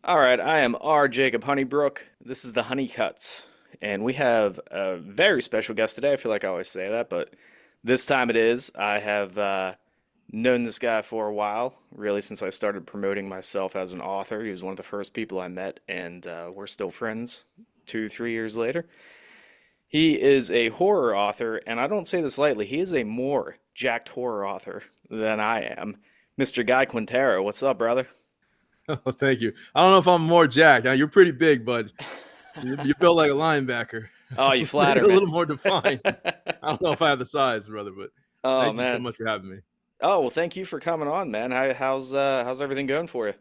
All right, I am R. Jacob Honeybrook. This is the Honeycuts, and we have a very special guest today. I feel like I always say that, but this time it is. I have known this guy for a while, really since I started promoting myself as an author. He was one of the first people I met, and we're still friends 2, 3 years later. He is a horror author, and I don't say this lightly. He is a more jacked horror author than I am. Mr. Guy Quintero, what's up, brother? Oh, thank you. I don't know if I'm more jacked. Now, you're pretty big, but you built like a linebacker. Oh, you Maybe flatter a me. little more defined. I don't know if I have the size, brother, but Oh thank you so man. much for having me. Oh well, thank you for coming on, man. How's everything going for you?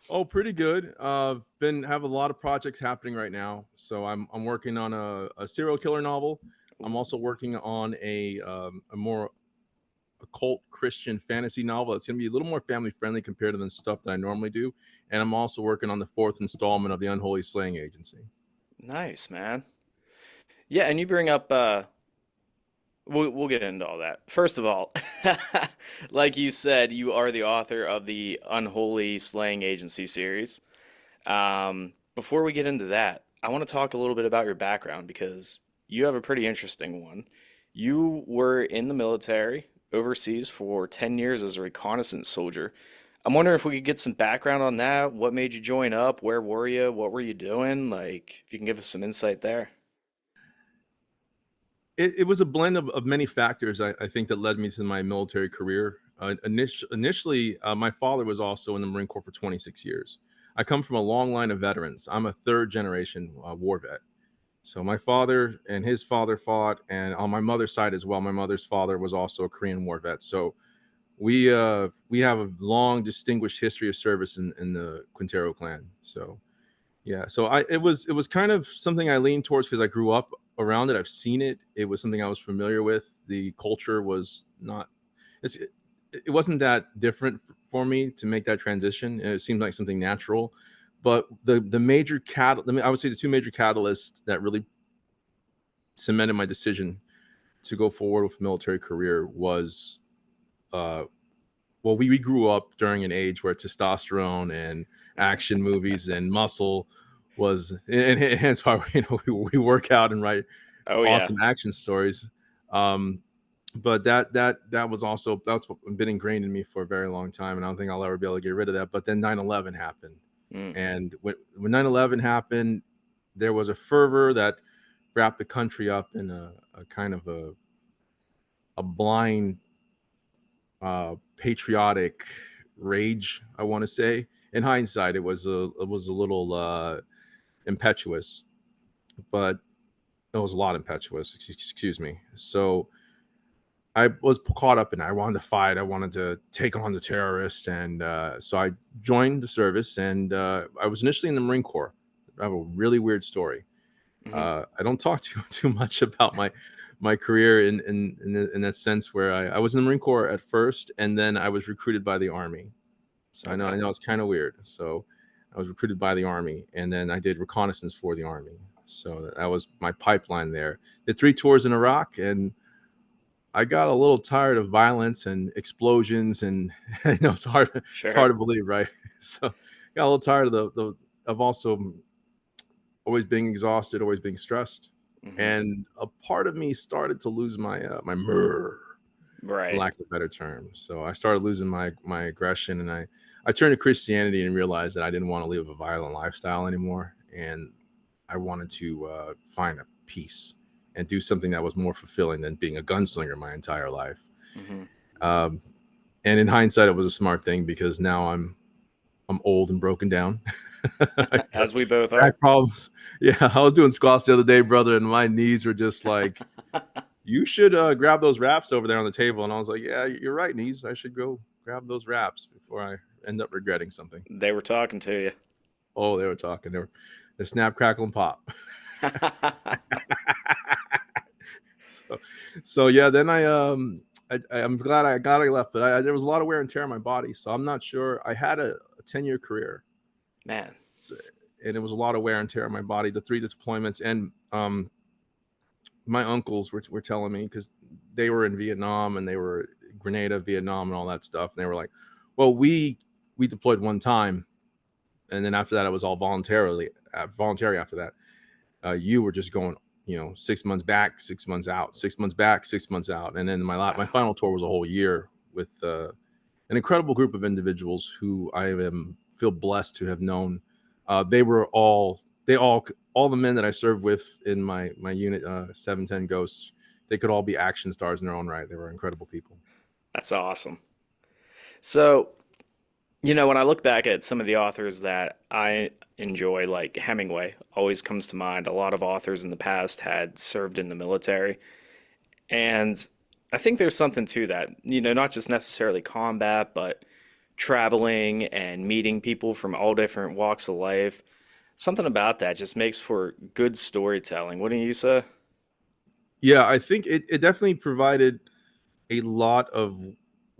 Oh, pretty good. Been have a lot of projects happening right now. So I'm working on a serial killer novel. I'm Ooh, also working on a more occult Christian fantasy novel. It's going to be a little more family friendly compared to the stuff that I normally do. And I'm also working on the fourth installment of the Unholy Slaying Agency. nice, man. Yeah, and you bring up we'll get into all that. First of all, like you said, you are the author of the Unholy Slaying Agency series. Before we get into that, I want to talk a little bit about your background because you have a pretty interesting one. You were in the military overseas for 10 years as a reconnaissance soldier. I'm wondering if we could get some background on that. What made you join up? Where were you? What were you doing? Like, if you can give us some insight there. It was a blend of many factors, I think, that led me to my military career. Initially, my father was also in the Marine Corps for 26 years. I come from a long line of veterans. I'm a third generation war vet. So my father and his father fought, and on my mother's side as well, my mother's father was also a Korean War vet. So we have a long, distinguished history of service in the Quintero clan. So yeah, so it was kind of something I leaned towards because I grew up around it. I've seen it. It was something I was familiar with. The culture was not it's it wasn't that different for me to make that transition. And it seemed like something natural. But the major I would say the two major catalysts that really cemented my decision to go forward with a military career was uh we grew up during an age where testosterone and action movies and muscle was, and hence why we work out and write Oh yeah. awesome action stories. Um, but that was also that's what been ingrained in me for a very long time, and I don't think I'll ever be able to get rid of that. But then 9/11 happened, Mm, and when 9/11 happened, there was a fervor that wrapped the country up in a kind of a blind patriotic rage. I want to say, in hindsight, it was a little impetuous, but it was a lot impetuous. Excuse me. So I was caught up in it. I wanted to fight. I wanted to take on the terrorists, and so I joined the service. And I was initially in the Marine Corps. I have a really weird story. hmm. I don't talk too much about my career in that sense where I was in the Marine Corps at first, and then I was recruited by the Army. So I Okay. know it's kind of weird. So I was recruited by the Army, and then I did reconnaissance for the Army. So that was my pipeline there. Did 3 tours in Iraq, and I got a little tired of violence and explosions, and it's hard Sure. to believe, right? So got a little tired of the of also always being exhausted, always being stressed, Hmm. and a part of me started to lose my mer, for Right. lack of a better term. So I started losing my aggression, and I turned to Christianity and realized that I didn't want to live a violent lifestyle anymore, and I wanted to find a peace and do something that was more fulfilling than being a gunslinger my entire life. Hmm. Um, and in hindsight, it was a smart thing because now I'm old and broken down. I got As we both are. back problems. Yeah, I was doing squats the other day, brother, and my knees were just like, you should grab those wraps over there on the table. And I was like, yeah, you're right, knees. I should go grab those wraps before I end up regretting something. They were talking to you. Oh, they were talking. They snap, crackle, and pop. so, so yeah, then I'm glad I left, but there was a lot of wear and tear on my body. So I'm not sure. I had a 10-year career, Man. so, and it was a lot of wear and tear on my body. The 3 deployments, and my uncles were telling me because they were in Vietnam and they were Grenada, Vietnam, and all that stuff. And they were like, "Well, we deployed one time, and then after that, it was all voluntary after that. You were just going, 6 months back, 6 months out, 6 months back, 6 months out, and then my Wow. final tour was a whole year with an incredible group of individuals who I feel blessed to have known. They all the men that I served with in my unit, 710 Ghosts. They could all be action stars in their own right. They were incredible people. That's awesome. So, when I look back at some of the authors that I enjoy, like Hemingway always comes to mind. A lot of authors in the past had served in the military. And I think there's something to that, not just necessarily combat, but traveling and meeting people from all different walks of life. Something about that just makes for good storytelling. Wouldn't you say? Yeah, I think it definitely provided a lot of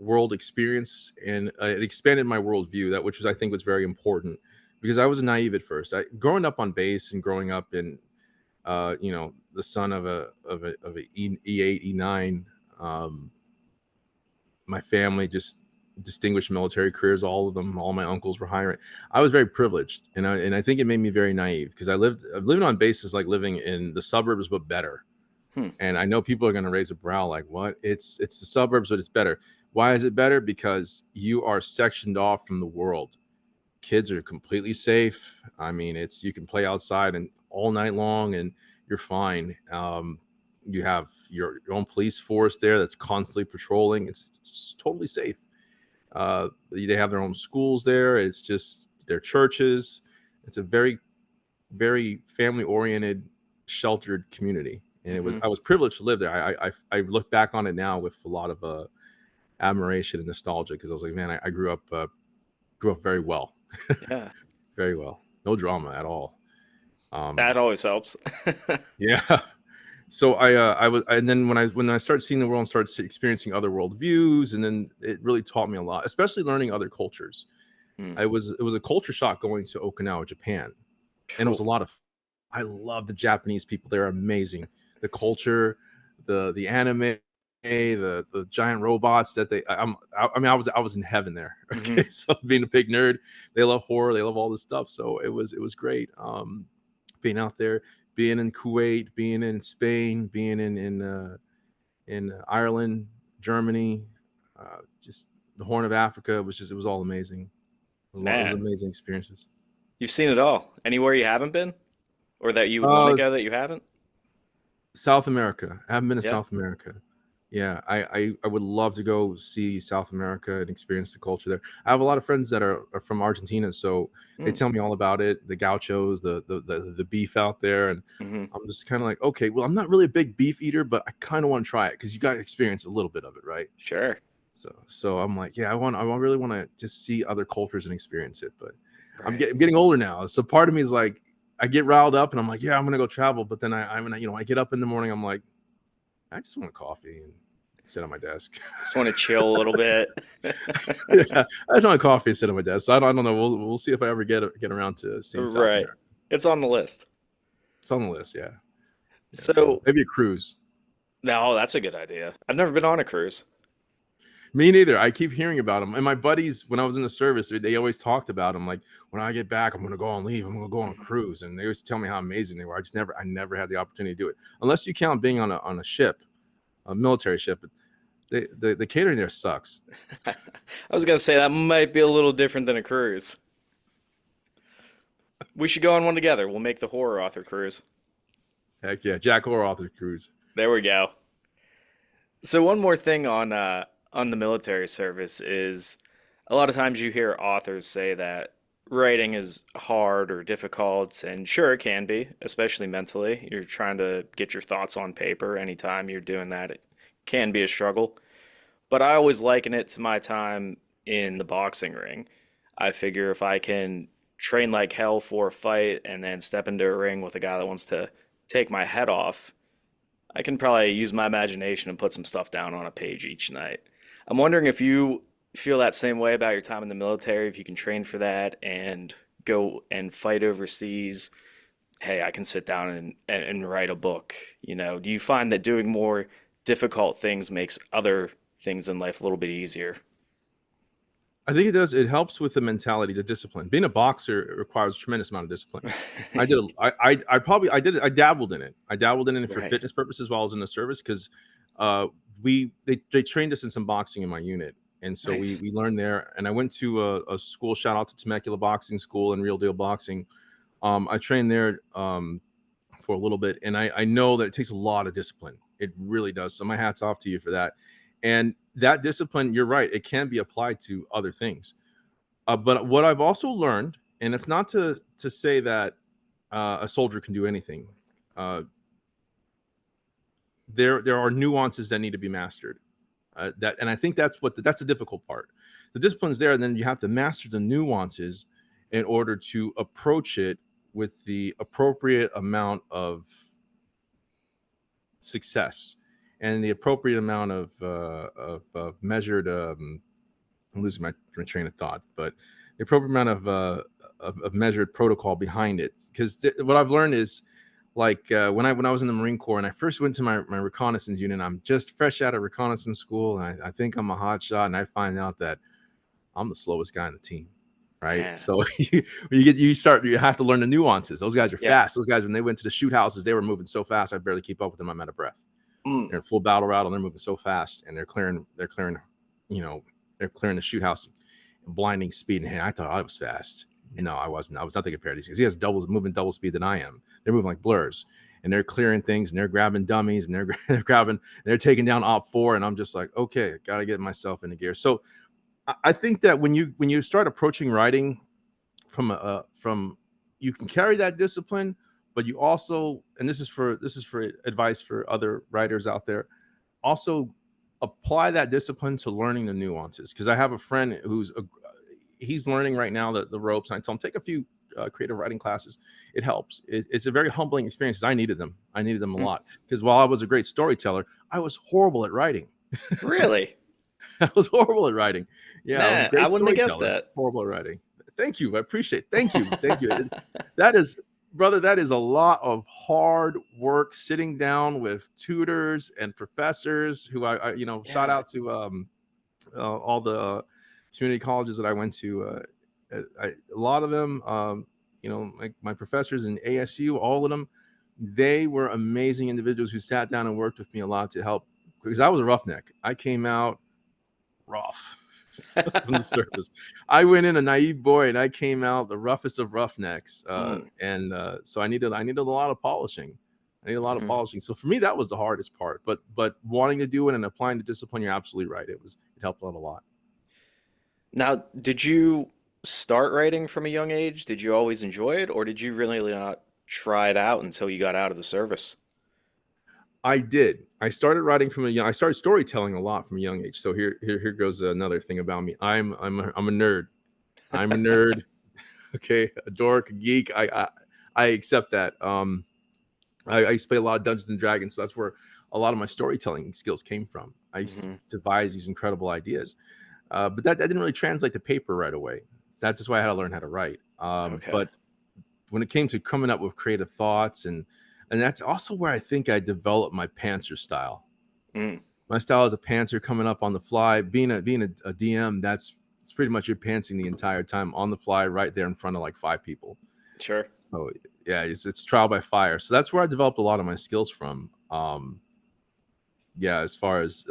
world experience, and it expanded my worldview, that which was I think was very important, because I was naive at first. Growing up on base and growing up in the son of a E8 E9, my family just distinguished military careers. All of them, all my uncles were hiring. I was very privileged, and I think it made me very naive, because living on base is like living in the suburbs but better. Hmm. And I know people are going to raise a brow like, what? It's the suburbs, but it's better. Why is it better? Because you are sectioned off from the world. Kids are completely safe. I mean, it's you can play outside and all night long, and you're fine. You have your own police force there that's constantly patrolling. It's just totally safe. They have their own schools there. It's just their churches. It's a very, very family oriented, sheltered community, and Hmm. I was privileged to live there. I look back on it now with a lot of admiration and nostalgia, because I was like, man, I grew up very well, Yeah, very well, no drama at all. Um, that always helps. yeah. So and then when I started seeing the world and started experiencing other world views, and then it really taught me a lot, especially learning other cultures. Hmm. It was a culture shock going to Okinawa, Japan, and it was Phew. a lot of. I love the Japanese people; they're amazing. The culture, the anime, the giant robots that I mean, I was in heaven there. Hmm. Okay, so being a big nerd, they love horror, they love all this stuff. So it was great. Being out there, being in Kuwait, being in Spain, being in Ireland, Germany, just the Horn of Africa. It was all amazing. It was Man, amazing experiences. you've seen it all. Anywhere you haven't been, or that you would want to Uh, go that you haven't? South America. I haven't been to Yeah. South America. Yeah, I would love to go see South America and experience the culture there. I have a lot of friends that are from Argentina, so they Mm. tell me all about it. The gauchos, the beef out there, and Hmm. I'm just kind of like, okay, well, I'm not really a big beef eater, but I kind of want to try it, because you got to experience a little bit of it, right? Sure. So I'm like, yeah, I really want to just see other cultures and experience it. But I'm Right. getting older now, so part of me is like, I get riled up and I'm like, yeah, I'm gonna go travel. But then I get up in the morning, I'm like, I just want a coffee and sit on my desk. Just want to chill a little bit. Yeah, I just want a coffee and sit on my desk. So I don't know. We'll see if I ever get around to seeing South Right. America. It's on the list. It's on the list. Yeah, yeah. So So, maybe a cruise. no, that's a good idea. I've never been on a cruise. Me neither. I keep hearing about them, and my buddies, when I was in the service, they always talked about them. Like, when I get back, I'm gonna go on leave. I'm gonna go on a Mhm. cruise, and they always tell me how amazing they were. I never had the opportunity to do it, unless you count being on a ship, a military ship. The catering there sucks. I was gonna say that might be a little different than a cruise. We should go on one together. We'll make the horror author cruise. Heck yeah, Jack Horror Author Cruise. There we go. So one more thing on the military service is a lot of times you hear authors say that writing is hard or difficult, and sure it can be, especially mentally. You're trying to get your thoughts on paper anytime you're doing that. It can be a struggle. But I always liken it to my time in the boxing ring. I figure if I can train like hell for a fight and then step into a ring with a guy that wants to take my head off, I can probably use my imagination and put some stuff down on a page each night. I'm wondering if you feel that same way about your time in the military, if you can train for that and go and fight overseas. Hey, I can sit down and write a book. Do you find that doing more difficult things makes other things in life a little bit easier? I think it does. It helps with the mentality, the discipline. Being a boxer requires a tremendous amount of discipline. I did. I probably I did it. I dabbled in it. I dabbled in it for Right. fitness purposes while I was in the service because they trained us in some boxing in my unit, and so we Nice. we learned there. And I went to a school. Shout out to Temecula Boxing School and Real Deal Boxing. I trained there for a little bit, and I know that it takes a lot of discipline. It really does. So my hat's off to you for that. And that discipline, you're right, it can be applied to other things. But what I've also learned, and it's not to say that a soldier can do anything. Uh, there are nuances that need to be mastered. And I think that's the difficult part. The discipline's there, and then you have to master the nuances in order to approach it with the appropriate amount of success and the appropriate amount of measured. I'm losing my train of thought, but the appropriate amount of measured protocol behind it. Because what I've learned is, like when I was in the Marine Corps and I first went to my reconnaissance unit, I'm just fresh out of reconnaissance school, and I think I'm a hot shot, and I find out that I'm the slowest guy on the team. Right. Yeah. So you have to learn the nuances. Those guys are Yep. fast. Those guys, when they went to the shoot houses, they were moving so fast I barely keep up with them. I'm out of breath. Mm. They're in full battle route and they're moving so fast, and you know, they're clearing the shoot house in blinding speed. And hey, I thought I was fast. No, I wasn't. I was nothing compared to these guys. He has moving double speed than I am. They're moving like blurs, and they're clearing things, and they're grabbing dummies, and they're taking down op 4, and I'm just like, okay, got to get myself into gear. So I think that when you start approaching writing from you can carry that discipline, but you also, and this is for advice for other writers out there, also apply that discipline to learning the nuances. Because I have a friend he's learning right now the ropes, and I tell him take a few creative writing classes. It helps. It's a very humbling experience. I needed them. I needed them a Mm. lot because while I was a great storyteller, I was horrible at writing. Really? I was horrible at writing. Yeah, I was a Man, I great wouldn't have guessed storyteller, that. horrible at writing. Thank you. I appreciate it. Thank you. Thank you. That is, brother, that is a lot of hard work sitting down with tutors and professors who shout Yeah. out to all the community colleges that I went to. A lot of them, like my professors in ASU, all of them, they were amazing individuals who sat down and worked with me a lot to help because I was a roughneck. I came out rough from the surface. I went in a naive boy, and I came out the roughest of roughnecks. Mm. So I needed a lot of polishing. I need a lot of Mhm. polishing. So for me, that was the hardest part. But wanting to do it and applying the discipline, you're absolutely right. It helped out a lot. Now, did you start writing from a young age? Did you always enjoy it, or did you really not try it out until you got out of the service? I did. I started writing from a young. I started storytelling a lot from a young age. So here goes another thing about me. I'm a nerd. I'm a nerd. Okay, a dork, a geek. I accept that. I used to play a lot of Dungeons and Dragons, so that's where a lot of my storytelling skills came from. I used to Hmm. devise these incredible ideas, but that didn't really translate to paper right away. That's just why I had to learn how to write. Okay. But when it came to coming up with creative thoughts, and that's also where I think I developed my pantser style. Mm. My style is a pantser coming up on the fly. Being a DM, that's it's pretty much you're pantsing the entire time on the fly, right there in front of like 5 people. Sure. So yeah, it's trial by fire. So that's where I developed a lot of my skills from. Yeah, as far as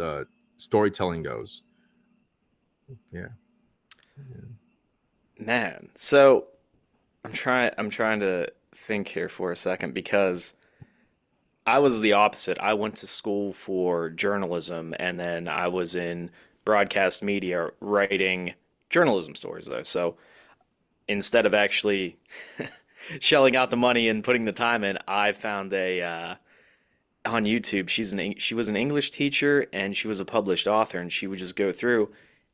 storytelling goes. Yeah. Man, so I'm trying to think here for a second because I was the opposite. I went to school for journalism and then I was in broadcast media writing journalism stories though. So instead of actually shelling out the money and putting the time in, I found a on YouTube. She was an English teacher and she was a published author, and she would just go through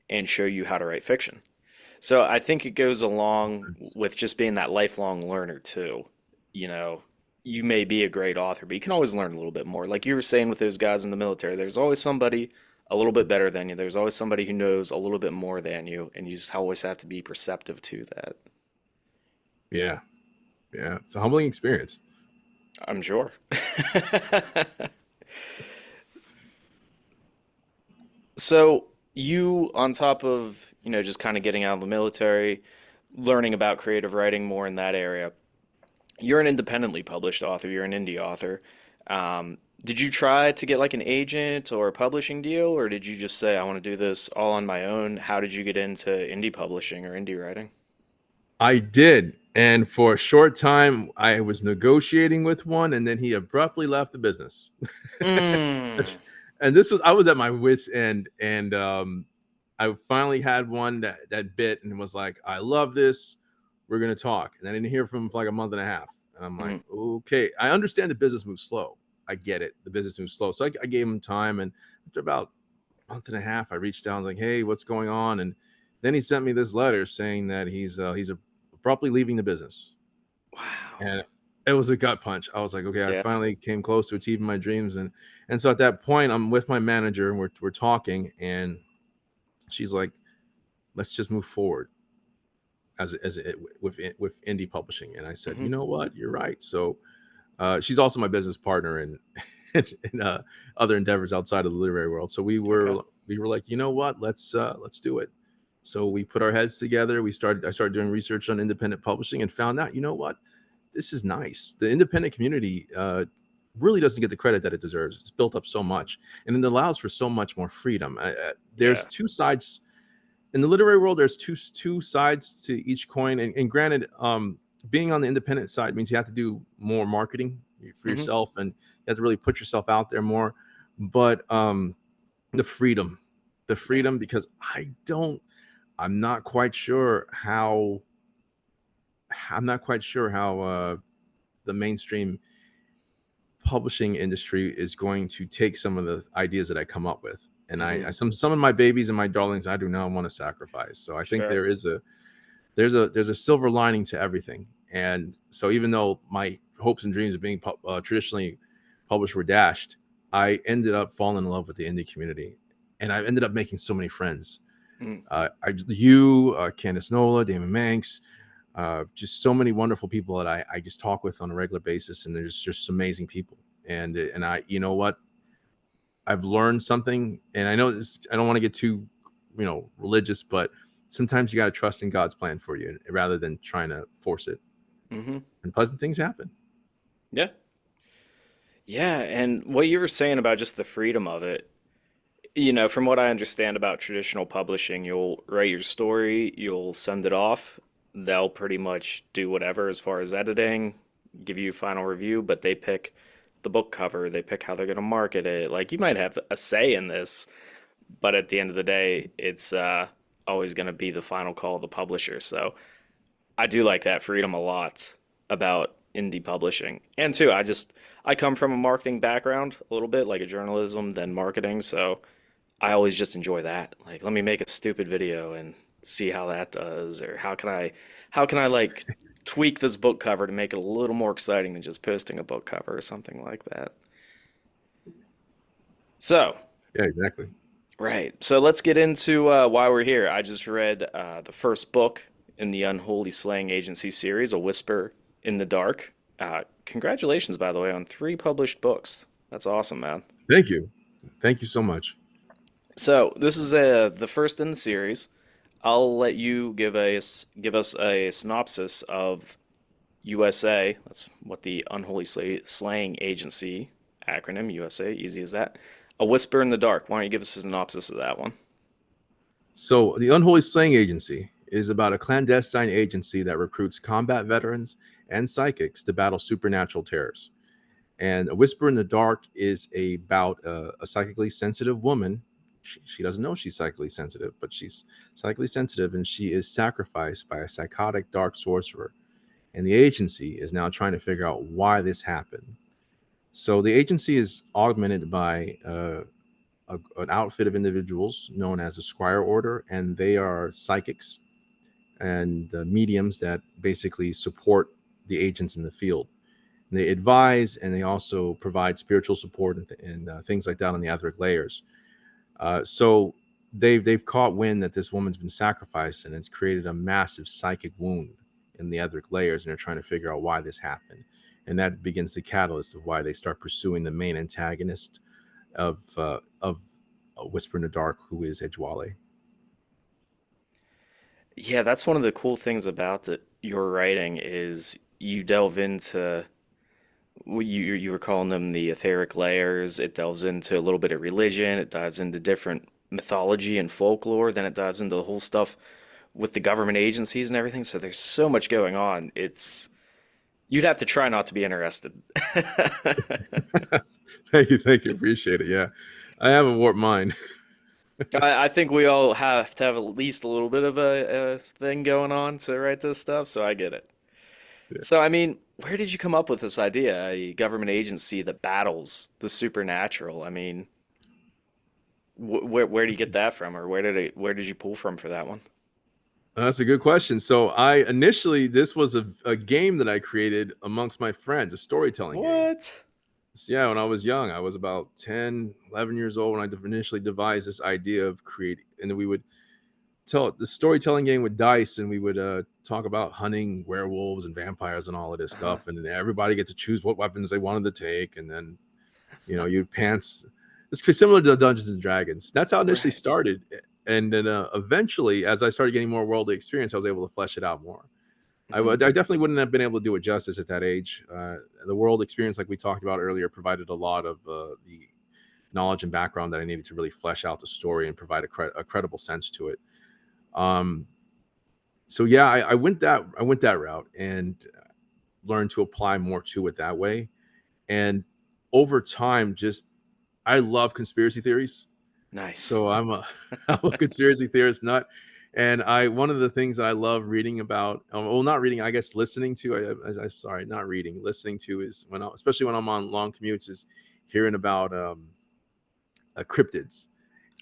and show you how to write fiction. So I think it goes along with just being that lifelong learner too. You know, you may be a great author, but you can always learn a little bit more. Like you were saying with those guys in the military, there's always somebody a little bit better than you. There's always somebody who knows a little bit more than you, and you just always have to be perceptive to that. Yeah. Yeah. It's a humbling experience. I'm sure. So You, on top of, just kind of getting out of the military, learning about creative writing more in that area, you're an independently published author, you're an indie author. Did you try to get like an agent or a publishing deal, or did you just say, I want to do this all on my own? How did you get into indie publishing or indie writing? I did. And for a short time, I was negotiating with one, and then he abruptly left the business. Mm, And this was, I was at my wits' end. And I finally had one that bit and was like, I love this. We're going to talk. And I didn't hear from him for like a month and a half. And I'm like, mm, okay, I understand the business moves slow. I get it. The business moves slow. So I gave him time. And after about month and a half, I reached out and was like, hey, what's going on? And then he sent me this letter saying that he's abruptly leaving the business. wow. And it was a gut punch. I was like, okay, I Yeah. finally came close to achieving my dreams. And so at that point, I'm with my manager and we're talking, and she's like, let's just move forward as it, with indie publishing. And I said, Hmm. you know what, you're right. So she's also my business partner in in other endeavors outside of the literary world. So Okay. we were like, you know what, let's do it. So we put our heads together. I started doing research on independent publishing and found out, you know what, this is nice. The independent community really doesn't get the credit that it deserves. It's built up so much, and it allows for so much more freedom. There's Yeah. two sides in the literary world. There's two sides to each coin, and granted, being on the independent side means you have to do more marketing for Hmm. yourself, and you have to really put yourself out there more. But the freedom, Yeah. because I'm not quite sure how the mainstream publishing industry is going to take some of the ideas that I come up with. And Hmm. some of my babies and my darlings, I do not want to sacrifice. So I think Sure. there's a silver lining to everything. And so even though my hopes and dreams of being traditionally published were dashed, I ended up falling in love with the indie community, and I ended up making so many friends. Mm. Candace Nola, Damon Manx, just so many wonderful people that I just talk with on a regular basis, and there's just amazing people. And I, you know what, I've learned something, and I know this, I don't want to get too, religious, but sometimes you got to trust in God's plan for you rather than trying to force it. Hmm. And pleasant things happen. Yeah. Yeah. And what you were saying about just the freedom of it, from what I understand about traditional publishing, you'll write your story, you'll send it off. They'll pretty much do whatever as far as editing, give you a final review, but they pick the book cover, they pick how they're going to market it. Like you might have a say in this, but at the end of the day, it's always going to be the final call of the publisher. So I do like that freedom a lot about indie publishing. And too, I come from a marketing background a little bit, like a journalism, then marketing, so I always just enjoy that. Like, let me make a stupid video and see how that does, or how can I like tweak this book cover to make it a little more exciting than just posting a book cover or something like that. So, Yeah, exactly. right. So let's get into why we're here. I just read the first book in the Unholy Slaying Agency series, A Whisper in the Dark. Congratulations, by the way, on three published books. That's awesome, man. Thank you. Thank you so much. So this is the first in the series. I'll let you give us a synopsis of USA. That's what the Unholy Slaying Agency acronym, USA, easy as that. A Whisper in the Dark. Why don't you give us a synopsis of that one? So, the Unholy Slaying Agency is about a clandestine agency that recruits combat veterans and psychics to battle supernatural terrors. And A Whisper in the Dark is about a psychically sensitive woman. She doesn't know she's psychically sensitive, but she's psychically sensitive, and she is sacrificed by a psychotic dark sorcerer. And the agency is now trying to figure out why this happened. So the agency is augmented by an outfit of individuals known as the Squire Order, and they are psychics and mediums that basically support the agents in the field. And they advise, and they also provide spiritual support and things like that on the etheric layers. So they've caught wind that this woman's been sacrificed, and it's created a massive psychic wound in the etheric layers, and they're trying to figure out why this happened. And that begins the catalyst of why they start pursuing the main antagonist of A Whisper in the Dark, who is Edgewale. Yeah, that's one of the cool things about your writing is you delve into you were calling them the etheric layers. It delves into a little bit of religion. It dives into different mythology and folklore. Then it dives into the whole stuff with the government agencies and everything. So there's so much going on. It's you'd have to try not to be interested. Thank you, appreciate it. Yeah, I have a warped mind. I think we all have to have at least a little bit of a thing going on to write this stuff, so I get it. Yeah. So, I mean, where did you come up with this idea? A government agency that battles the supernatural. I mean, where do you get that from, or where did you pull from for that one? That's a good question. So I initially, this was a game that I created amongst my friends, a storytelling game. What? So yeah, when I was young, I was about 10, 11 years old when I initially devised this idea of creating, and then we would tell the storytelling game with dice, and we would talk about hunting werewolves and vampires and all of this Uh-huh. stuff, and then everybody get to choose what weapons they wanted to take, and then you'd pants. It's similar to Dungeons and Dragons. That's how it initially Right. started, and then eventually, as I started getting more worldly experience, I was able to flesh it out more. Hmm. I definitely wouldn't have been able to do it justice at that age. The world experience, like we talked about earlier, provided a lot of the knowledge and background that I needed to really flesh out the story and provide a credible sense to it. Um, so yeah, I went that route and learned to apply more to it that way. And over time, just I love conspiracy theories. Nice. So I'm a conspiracy theorist nut, and I one of the things that I love reading about, well, not reading, I guess listening to. I'm sorry, not reading, listening to is especially when I'm on long commutes, is hearing about cryptids,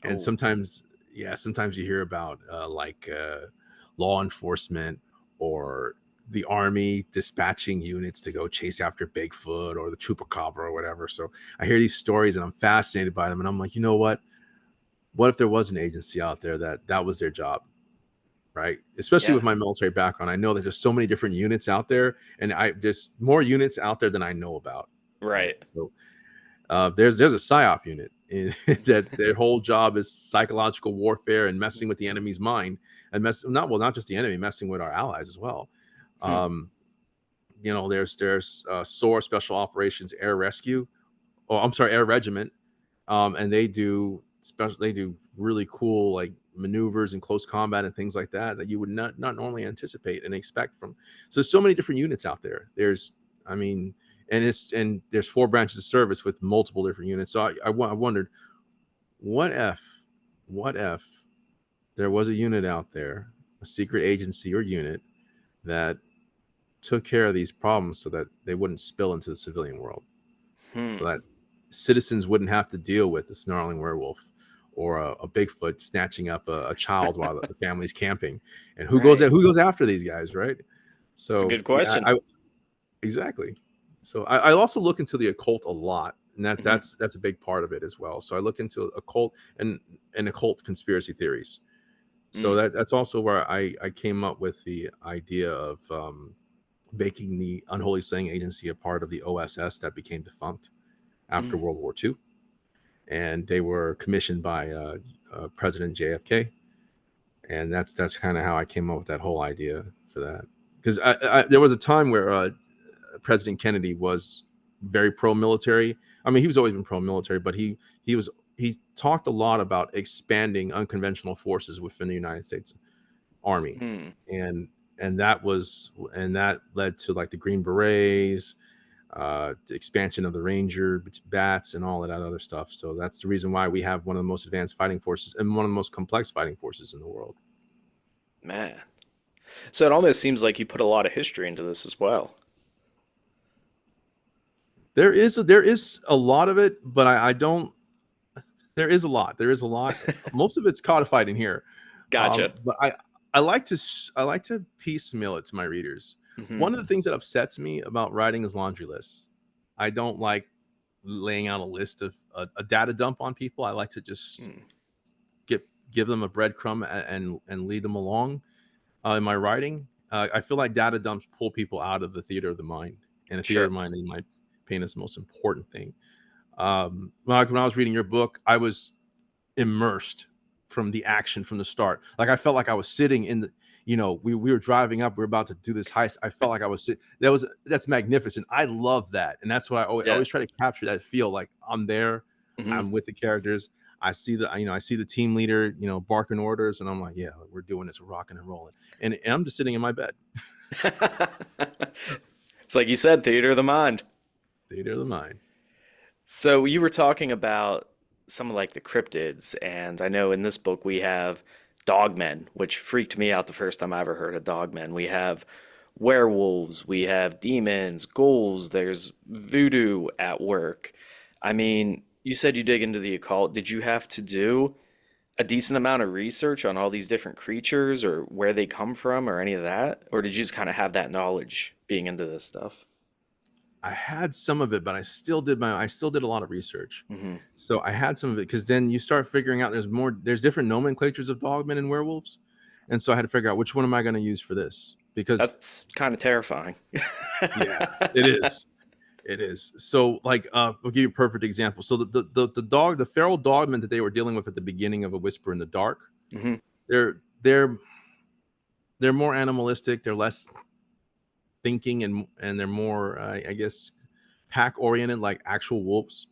and Oh, sometimes sometimes you hear about law enforcement or the army dispatching units to go chase after Bigfoot or the chupacabra or whatever. So I hear these stories and I'm fascinated by them, and I'm like, you know what? What if there was an agency out there that was their job, right? Especially yeah. with my military background, I know that there's so many different units out there, and there's more units out there than I know about, right? Right. So there's a psyop unit that their whole job is psychological warfare and messing with the enemy's mind, and not just the enemy, messing with our allies as well. Hmm. Um, there's SOAR, Special Operations Air Rescue. Oh, I'm sorry, Air Regiment, and they do really cool like maneuvers and close combat and things like that you would not normally anticipate and expect from. So there's so many different units out there. I mean, and there's 4 branches of service with multiple different units. So I wondered, what if what if there was a unit out there, a secret agency or unit that took care of these problems so that they wouldn't spill into the civilian world, so Hmm. that citizens wouldn't have to deal with a snarling werewolf or a Bigfoot snatching up a child while the family's camping. And Right. who goes after these guys, right? It's a So good yeah, question. exactly. So I also look into the occult a lot, and Hmm. that's a big part of it as well. So I look into occult and occult conspiracy theories. So Mm. that's also where I came up with the idea of making the Unholy Slaying Agency a part of the OSS that became defunct after Mm. World War II, and they were commissioned by President JFK, and that's kind of how I came up with that whole idea for that. Because there was a time where President Kennedy was very pro-military. I mean, he was always been pro-military, but he talked a lot about expanding unconventional forces within the United States Army, Hmm. and that led to like the Green Berets, the expansion of the Ranger bats, and all of that other stuff. So that's the reason why we have one of the most advanced fighting forces and one of the most complex fighting forces in the world. Man. So it almost seems like you put a lot of history into this as well. There is a lot of it, but I don't. There is a lot. There is a lot. Most of it's codified in here, Gotcha. but I like to piecemeal it to my readers. Hmm. One of the things that upsets me about writing is laundry lists. I don't like laying out a list of a data dump on people. I like to just Mm. get give them a breadcrumb and lead them along in my writing. I feel like data dumps pull people out of the theater of the mind, and the theater of Sure. the mind, in my opinion, is the most important thing. When I was reading your book, I was immersed from the action from the start. Like I felt like I was sitting in the, we were driving up, we were about to do this heist. I felt like I was sitting. That's magnificent. I love that, and that's what I Yeah. always try to capture that feel. Like I'm there, Hmm. I'm with the characters. I see the team leader, barking orders, and I'm like, yeah, we're doing this, we're rocking and rolling, and I'm just sitting in my bed. It's like you said, theater of the mind. Theater of the mind. So you were talking about some of like the cryptids, and I know in this book we have dogmen, which freaked me out the first time I ever heard of dogmen. We have werewolves, we have demons, ghouls, there's voodoo at work. I mean, you said you dig into the occult. Did you have to do a decent amount of research on all these different creatures or where they come from or any of that? Or did you just kind of have that knowledge being into this stuff? I had some of it, but I still did a lot of research. Hmm. So I had some of it because then you start figuring out there's different nomenclatures of dogmen and werewolves. And so I had to figure out which one am I going to use for this? Because That's kind of terrifying. yeah, it is. It is. So like I'll give you a perfect example. So the feral dogmen that they were dealing with at the beginning of A Whisper in the Dark, Hmm. they're they're they're more animalistic, they're less thinking, and they're more I guess pack oriented like actual wolves.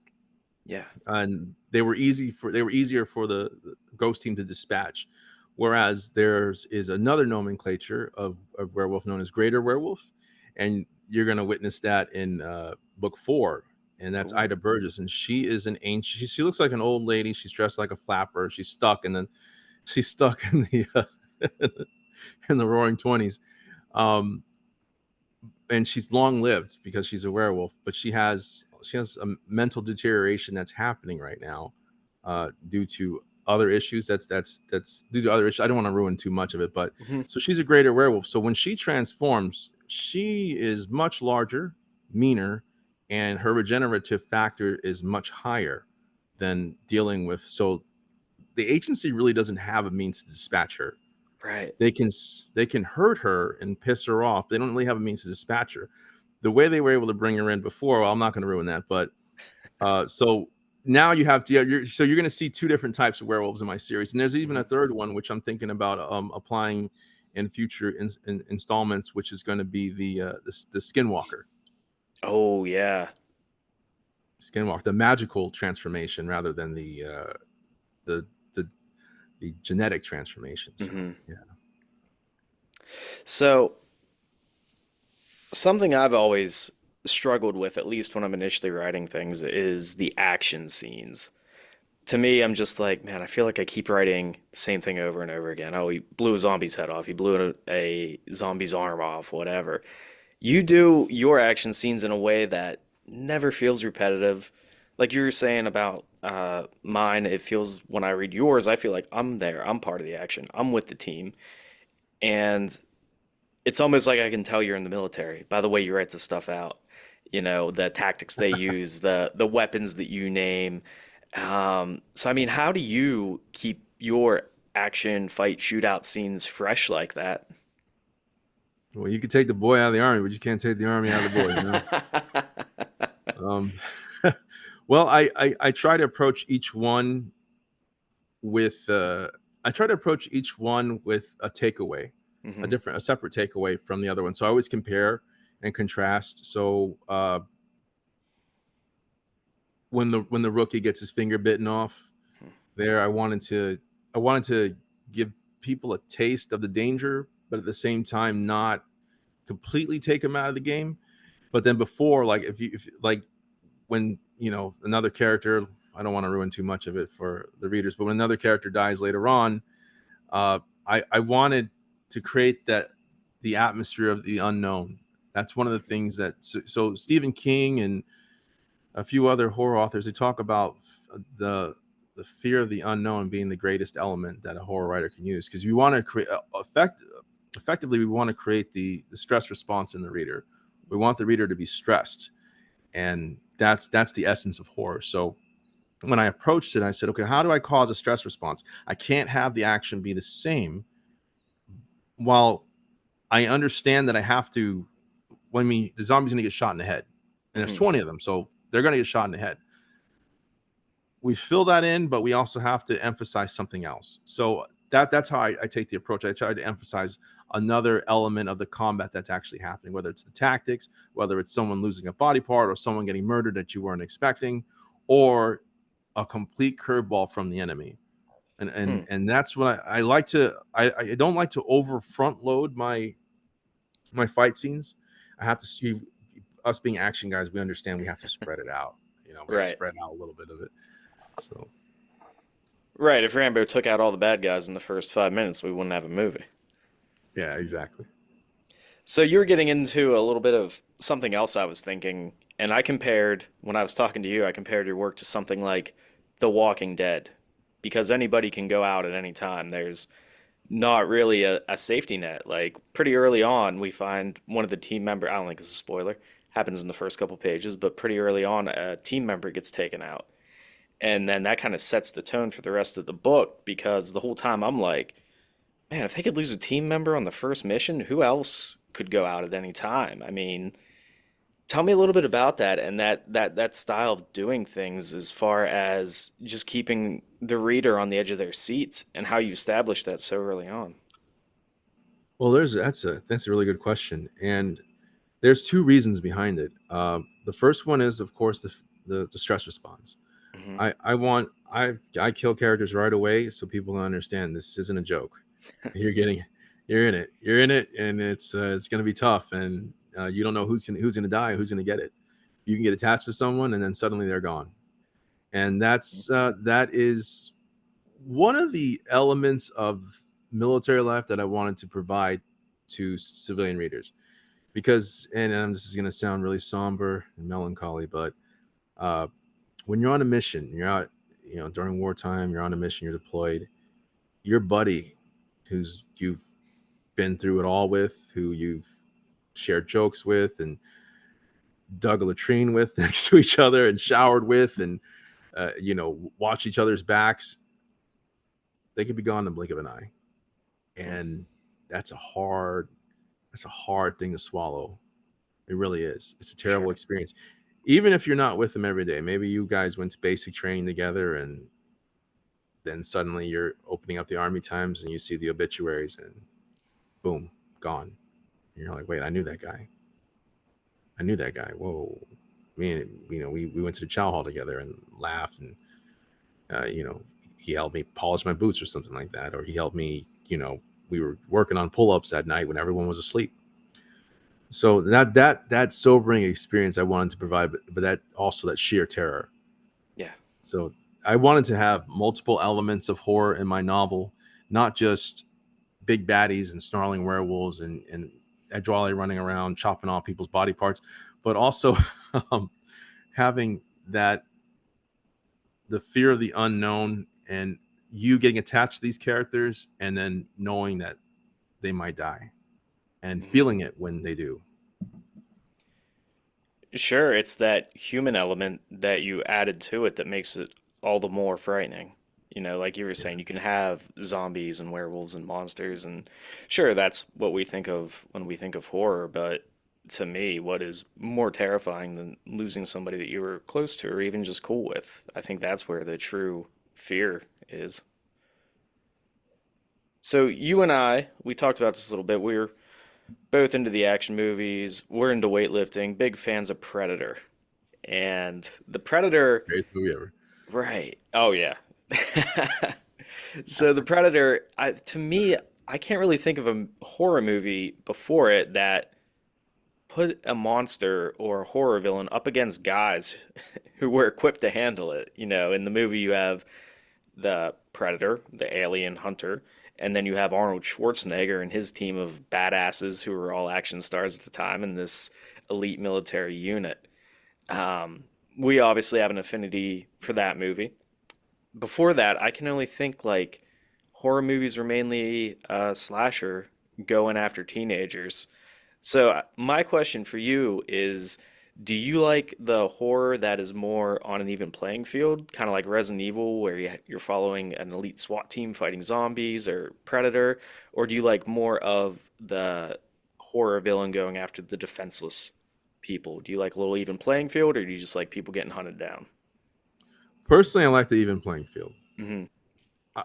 Yeah. And they were easier for the ghost team to dispatch. Whereas there's is another nomenclature of werewolf known as greater werewolf, and you're going to witness that in book 4, and that's Ooh. Ida Burgess, and she is an ancient. She looks like an old lady. She's dressed like a flapper. She's stuck in the in the Roaring Twenties. Um, and she's long lived because she's a werewolf, but she has a mental deterioration that's happening right now due to other issues. That's due to other issues. I don't want to ruin too much of it, but Hmm. so she's a greater werewolf. So when she transforms, she is much larger, meaner, and her regenerative factor is much higher than dealing with. So the agency really doesn't have a means to dispatch her. Right. They can hurt her and piss her off. They don't really have a means to dispatch her. The way they were able to bring her in before, well, I'm not going to ruin that, but so now you have to. Yeah, you're going to see two different types of werewolves in my series, and there's even Hmm. a third one which I'm thinking about applying in future installments, which is going to be the Skinwalker, Oh, yeah. the magical transformation rather than the the the genetic transformation. So Hmm. yeah. So, something I've always struggled with, at least when I'm initially writing things, is the action scenes. To me, I'm just like, man, I feel like I keep writing the same thing over and over again. Oh, he blew a zombie's head off. He blew a zombie's arm off, whatever. You do your action scenes in a way that never feels repetitive. Like you were saying about mine, it feels when I read yours, I feel like I'm there. I'm part of the action. I'm with the team. And it's almost like I can tell you're in the military by the way you write the stuff out. You know, the tactics they use, the weapons that you name. So I mean, how do you keep your action, fight, shootout scenes fresh like that? Well, you could take the boy out of the army, but you can't take the army out of the boy. Um, well, I try to approach each one with a takeaway, Hmm. a separate takeaway from the other one. So I always compare and contrast. So when the rookie gets his finger bitten off, there I wanted to give people a taste of the danger, but at the same time not completely take them out of the game. But then before, like if like when another character, I don't want to ruin too much of it for the readers, but when another character dies later on, I wanted to create the atmosphere of the unknown. That's one of the things that so Stephen King and a few other horror authors, they talk about the the fear of the unknown being the greatest element that a horror writer can use, because we want to create effectively we want to create the stress response in the reader. We want the reader to be stressed, and that's the essence of horror. So when I approached it, I said, okay, how do I cause a stress response? I can't have the action be the same, while I understand that I have to. When the zombie's gonna get shot in the head, and there's Hmm. 20 of them, so they're gonna get shot in the head. we fill that in, but we also have to emphasize something else. So that's how I take the approach. I try to emphasize another element of the combat that's actually happening, whether it's the tactics, whether it's someone losing a body part or someone getting murdered that you weren't expecting, or a complete curveball from the enemy. And Hmm. that's what I like to. I don't like to over front load my fight scenes. I have to see us being action guys. We understand we have to spread it out. We got to Right. spread out a little bit of it. So Right. If Rambo took out all the bad guys in the first 5 minutes, we wouldn't have a movie. yeah, exactly. So you were getting into a little bit of something else I was thinking, and I compared, when I was talking to you, I compared your work to something like The Walking Dead, because anybody can go out at any time. There's not really a safety net. Like pretty early on, we find one of the team member, I don't think it's a spoiler, happens in the first couple pages, but pretty early on, a team member gets taken out. And then that kind of sets the tone for the rest of the book because the whole time I'm like, man, if they could lose a team member on the first mission, who else could go out at any time? I mean, tell me a little bit about that and that style of doing things as far as just keeping the reader on the edge of their seats and how you establish that so early on. Well, that's a really good question, and there's two reasons behind it. The first one is, of course, the stress response. Hmm. I kill characters right away so people can understand this isn't a joke. You're getting you're in it, and it's going to be tough, and you don't know who's gonna die, who's gonna get it. You can get attached to someone, and then suddenly they're gone, and that is one of the elements of military life that I wanted to provide to civilian readers. Because, and this is going to sound really somber and melancholy, but uh, when you're on a mission, you're out, during wartime, you're on a mission, you're deployed, your buddy, who's you've been through it all with, who you've shared jokes with and dug a latrine with next to each other and showered with, and watch each other's backs, they could be gone in the blink of an eye. And that's a hard that's a hard thing to swallow. It really is. It's a terrible Sure. experience. Even if you're not with them every day, maybe you guys went to basic training together, and then suddenly you're opening up the Army Times and you see the obituaries, and boom, gone. And you're like, wait, I knew that guy. I knew that guy. Whoa. We went to the chow hall together and laughed, and uh, you know, he helped me polish my boots or something like that, or he helped me. We were working on pull-ups that night when everyone was asleep. So that sobering experience I wanted to provide, but that also that sheer terror. Yeah. So I wanted to have multiple elements of horror in my novel, not just big baddies and snarling werewolves and Edgewally running around chopping off people's body parts, but also um, having that the fear of the unknown, and you getting attached to these characters and then knowing that they might die and Mhm. feeling it when they do. Sure, it's that human element that you added to it that makes it all the more frightening. You know, like you were Yeah. saying, you can have zombies and werewolves and monsters, and sure, that's what we think of when we think of horror, but to me, what is more terrifying than losing somebody that you were close to or even just cool with? I think that's where the true fear is. So you and I, we talked about this a little bit. We're both into the action movies. We're into weightlifting, big fans of Predator. And the Predator, Greatest movie ever. right. Oh yeah. So the Predator, to me, I can't really think of a horror movie before it that put a monster or a horror villain up against guys who were equipped to handle it. You know, in the movie you have the Predator, the alien hunter, and then you have Arnold Schwarzenegger and his team of badasses who were all action stars at the time in this elite military unit. Um, we obviously have an affinity for that movie. Before that, I can only think like horror movies were mainly slasher going after teenagers. So my question for you is, do you like the horror that is more on an even playing field, kind of like Resident Evil, where you're following an elite SWAT team fighting zombies or Predator, or do you like more of the horror villain going after the defenseless people? Do you like a little even playing field, or do you just like people getting hunted down? Personally, I like the even playing field. Hmm.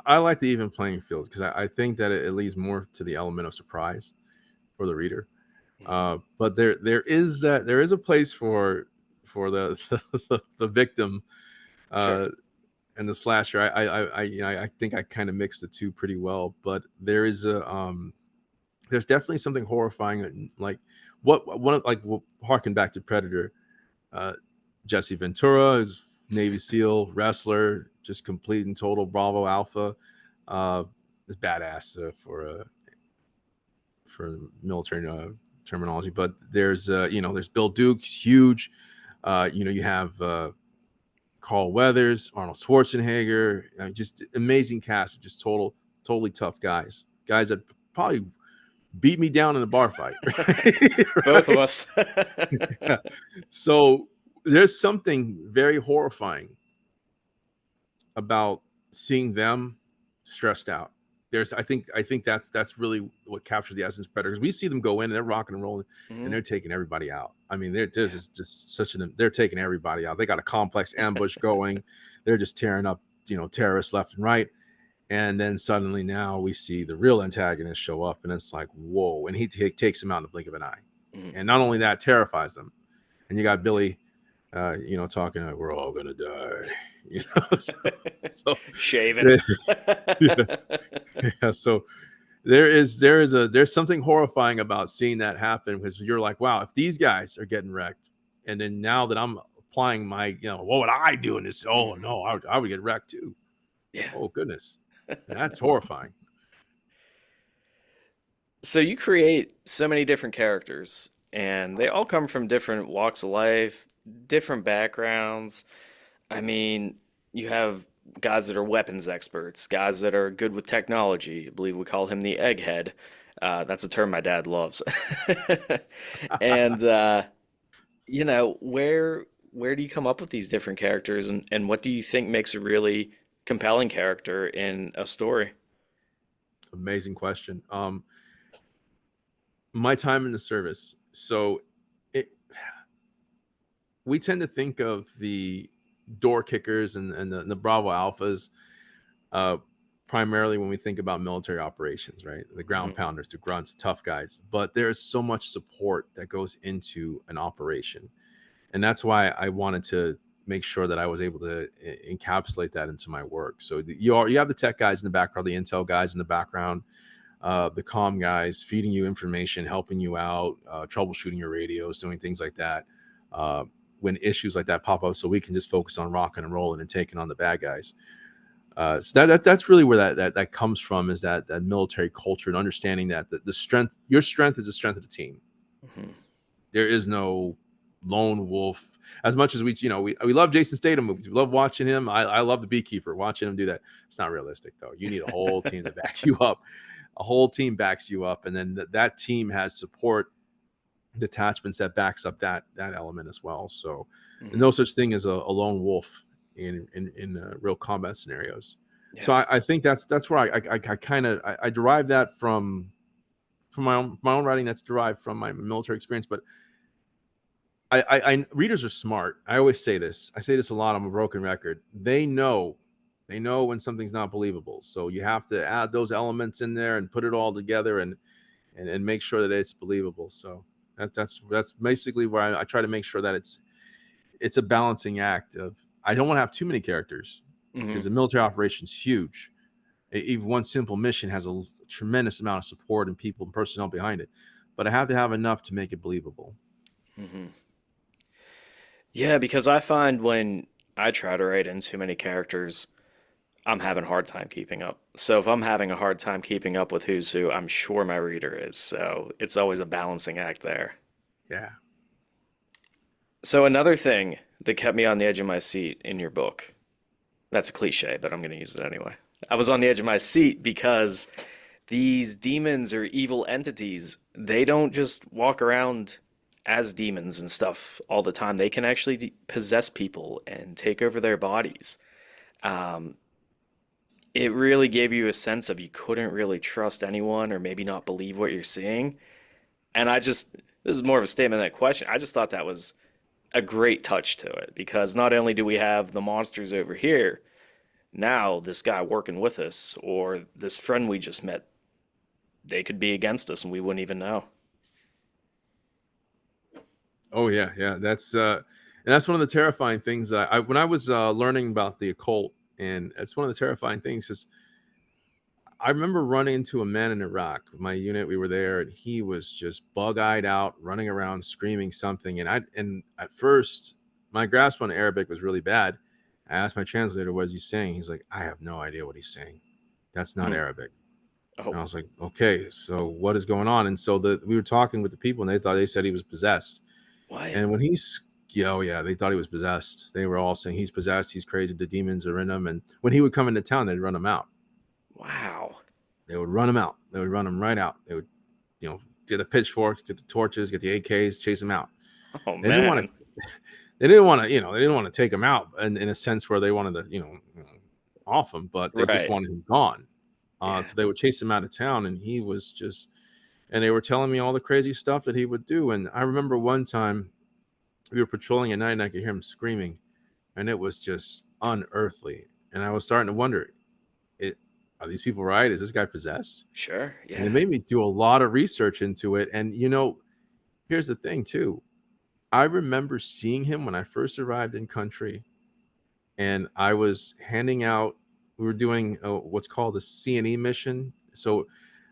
I like the even playing field because I think that it leads more to the element of surprise for the reader. Hmm. But there is a place for the the victim Sure. uh, and the slasher. I think I kind of mixed the two pretty well. But there is a there's definitely something horrifying, like what one of like harken back to Predator. Uh, Jesse Ventura is Navy SEAL wrestler, just complete and total Bravo Alpha. Is badass for military terminology. But there's there's Bill Duke, huge. You have Carl Weathers, Arnold Schwarzenegger, just amazing cast, just totally tough guys that probably beat me down in a bar fight. Both of Right? us. Yeah. So there's something very horrifying about seeing them stressed out. I think that's really what captures the essence of Predator, because we see them go in and they're rocking and rolling and Hmm. they're taking everybody out. I mean, there's Yeah. just such an they're taking everybody out. They got a complex ambush going. They're just tearing up, terrorists left and right. And then suddenly now we see the real antagonist show up, and it's like, whoa! And he takes him out in the blink of an eye. Hmm. And not only that, terrifies them. And you got Billy, talking like, we're all gonna die. So Shaven. yeah, yeah. So there's something horrifying about seeing that happen, because you're like, wow, if these guys are getting wrecked, and then now that I'm applying my, what would I do in this? Oh Hmm. no, I would get wrecked too. Yeah. Oh goodness, that's horrifying. So you create so many different characters, and they all come from different walks of life, different backgrounds. I mean, you have guys that are weapons experts, guys that are good with technology. I believe we call him the egghead. That's a term my dad loves. And where do you come up with these different characters, and what do you think makes a really compelling character in a story? Amazing question. My time in the service. So it we tend to think of the door kickers and the Bravo Alphas, uh, primarily when we think about military operations, right? The ground Mhm. pounders, the grunts, the tough guys. But there is so much support that goes into an operation. And that's why I wanted to make sure that I was able to encapsulate that into my work. So you have the tech guys in the background, the intel guys in the background, the comm guys feeding you information, helping you out, troubleshooting your radios, doing things like that. Uh, when issues like that pop up, so we can just focus on rocking and rolling and taking on the bad guys. So that's really where that comes from, is that military culture and understanding that the strength, your strength is the strength of the team. Mhm. There is no lone wolf. As much as we love Jason Statham movies, we love watching him. I love The Beekeeper, watching him do that. It's not realistic though. You need a whole team to back you up. A whole team backs you up, and then that team has support detachments that backs up that element as well. So no Mhm. such thing as a lone wolf in real combat scenarios. So Yeah. I think that's where I kind of I derive that from my own writing, that's derived from my military experience. But I readers are smart. I always say this. I say this a lot. I'm a broken record. They know when something's not believable. So you have to add those elements in there and put it all together, and make sure that it's believable. So that's basically where I try to make sure that it's a balancing act of, I don't want to have too many characters, because Mhm. the military operation is huge. Even one simple mission has a tremendous amount of support and people and personnel behind it, but I have to have enough to make it believable. Mhm. Yeah, because I find when I try to write in too many characters, I'm having a hard time keeping up. So if I'm having a hard time keeping up with who's who, I'm sure my reader is. So it's always a balancing act there. Yeah. So another thing that kept me on the edge of my seat in your book, that's a cliche, but I'm going to use it anyway. I was on the edge of my seat because these demons or evil entities, they don't just walk around as demons and stuff all the time. They can actually possess people and take over their bodies. Um, it really gave you a sense of you couldn't really trust anyone or maybe not believe what you're seeing. And this is more of a statement than a question. I just thought that was a great touch to it because not only do we have the monsters over here, now this guy working with us or this friend we just met, they could be against us and we wouldn't even know. Oh yeah, yeah. And that's one of the terrifying things that I when I was learning about the occult, and it's one of the terrifying things is I remember running into a man in Iraq. My unit, we were there, and he was just bug-eyed out, running around, screaming something. And at first, my grasp on Arabic was really bad. I asked my translator, "What is he saying?" He's like, "I have no idea what he's saying. That's not Hmm. Arabic." Oh, And I was like, "Okay, so what is going on?" And so we were talking with the people, and they said he was possessed. what? And when yeah, oh yeah, they thought he was possessed. They were all saying he's possessed, he's crazy, the demons are in him. And when he would come into town, they'd run him out. Wow. They would run him out. They would run him right out. They would, get the pitchforks, get the torches, get the AKs, chase him out. Oh They didn't want man. to. They didn't want to. They didn't want to take him out in a sense where they wanted to, off him, but they just Right. wanted him gone. Yeah. So they would chase him out of town, and he was just. And they were telling me all the crazy stuff that he would do. And I remember one time we were patrolling at night, and I could hear him screaming, and it was just unearthly. And I was starting to wonder, it are these people right? Is this guy possessed? Sure. And it Yeah. made me do a lot of research into it. And here's the thing too. I remember seeing him when I first arrived in country, and I was handing out. We were doing what's called a C&E mission. So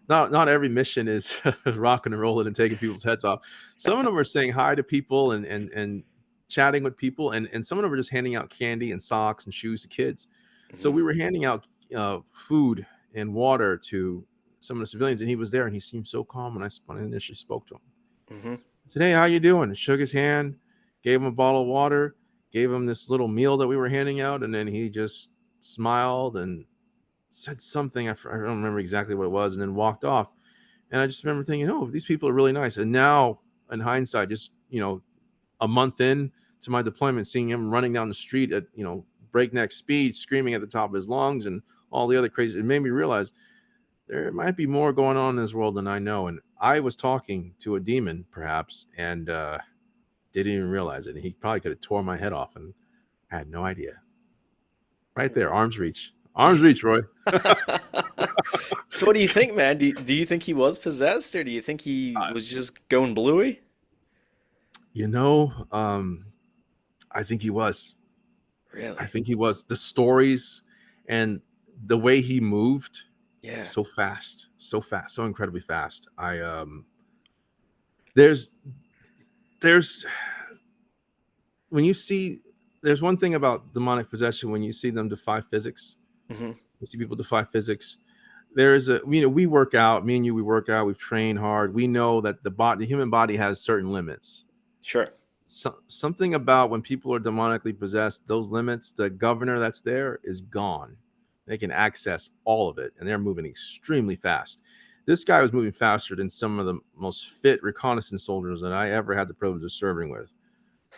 not every mission is rocking and rolling and taking people's heads off. Some of them are saying hi to people and chatting with people, and some of them were just handing out candy and socks and shoes to kids. So Hmm. we were handing out food and water to some of the civilians, and he was there, and he seemed so calm when I initially spoke to him. Hmm. I said, "Hey, how you doing?" And shook his hand, gave him a bottle of water, gave him this little meal that we were handing out, and then he just smiled and said something. I don't remember exactly what it was, and then walked off. And I just remember thinking, oh, these people are really nice. And now, in hindsight, just a month in to my deployment, seeing him running down the street at breakneck speed, screaming at the top of his lungs, and all the other crazy, it made me realize there might be more going on in this world than I know. And I was talking to a demon, perhaps, and didn't even realize it. And he probably could have tore my head off, and I had no idea. Right there, arm's reach, arm's reach, Roy. So what do you think, man? Do you think he was possessed or do you think he Uh, was just going bluey? you know, um, I think he was. I Really? think he was. The stories and the way he moved Yeah. so fast, so fast, so incredibly fast. There's there's when you see there's one thing about demonic possession when you see them defy physics. Hmm. You see people defy physics. There's we work out, me and you, we work out, we've trained hard. We know that the human body has certain limits. Sure. Something about when people are demonically possessed, those limits, the governor that's there is gone. They can access all of it, and they're moving extremely fast. This guy was moving faster than some of the most fit reconnaissance soldiers that I ever had the privilege of serving with.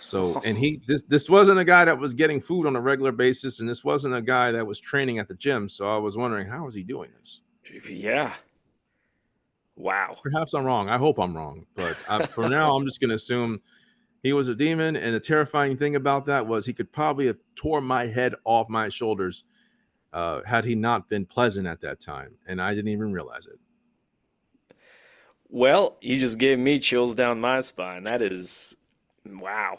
So, and this wasn't a guy that was getting food on a regular basis, and this wasn't a guy that was training at the gym. So I was wondering, how is he doing this? Yeah. Wow. Perhaps I'm wrong. I hope I'm wrong, but for now, I'm just going to assume he was a demon, and the terrifying thing about that was he could probably have tore my head off my shoulders had he not been pleasant at that time, and I didn't even realize it. Well, you just gave me chills down my spine. That is wow.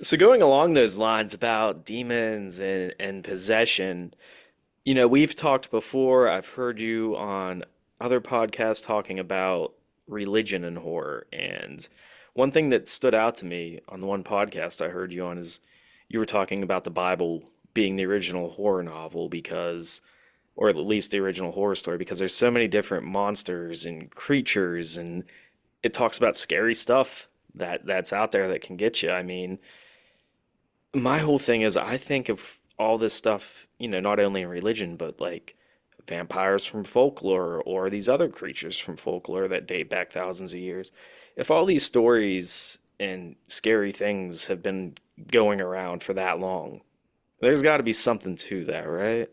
So going along those lines about demons and possession, we've talked before. I've heard you on other podcasts talking about religion and horror. And one thing that stood out to me on the one podcast I heard you on is you were talking about the Bible being the original horror novel because, or at least the original horror story, because there's so many different monsters and creatures, and it talks about scary stuff that's out there that can get you. I mean, my whole thing is I think of all this stuff, not only in religion, but like vampires from folklore or these other creatures from folklore that date back thousands of years. If all these stories and scary things have been going around for that long, there's got to be something to that, right?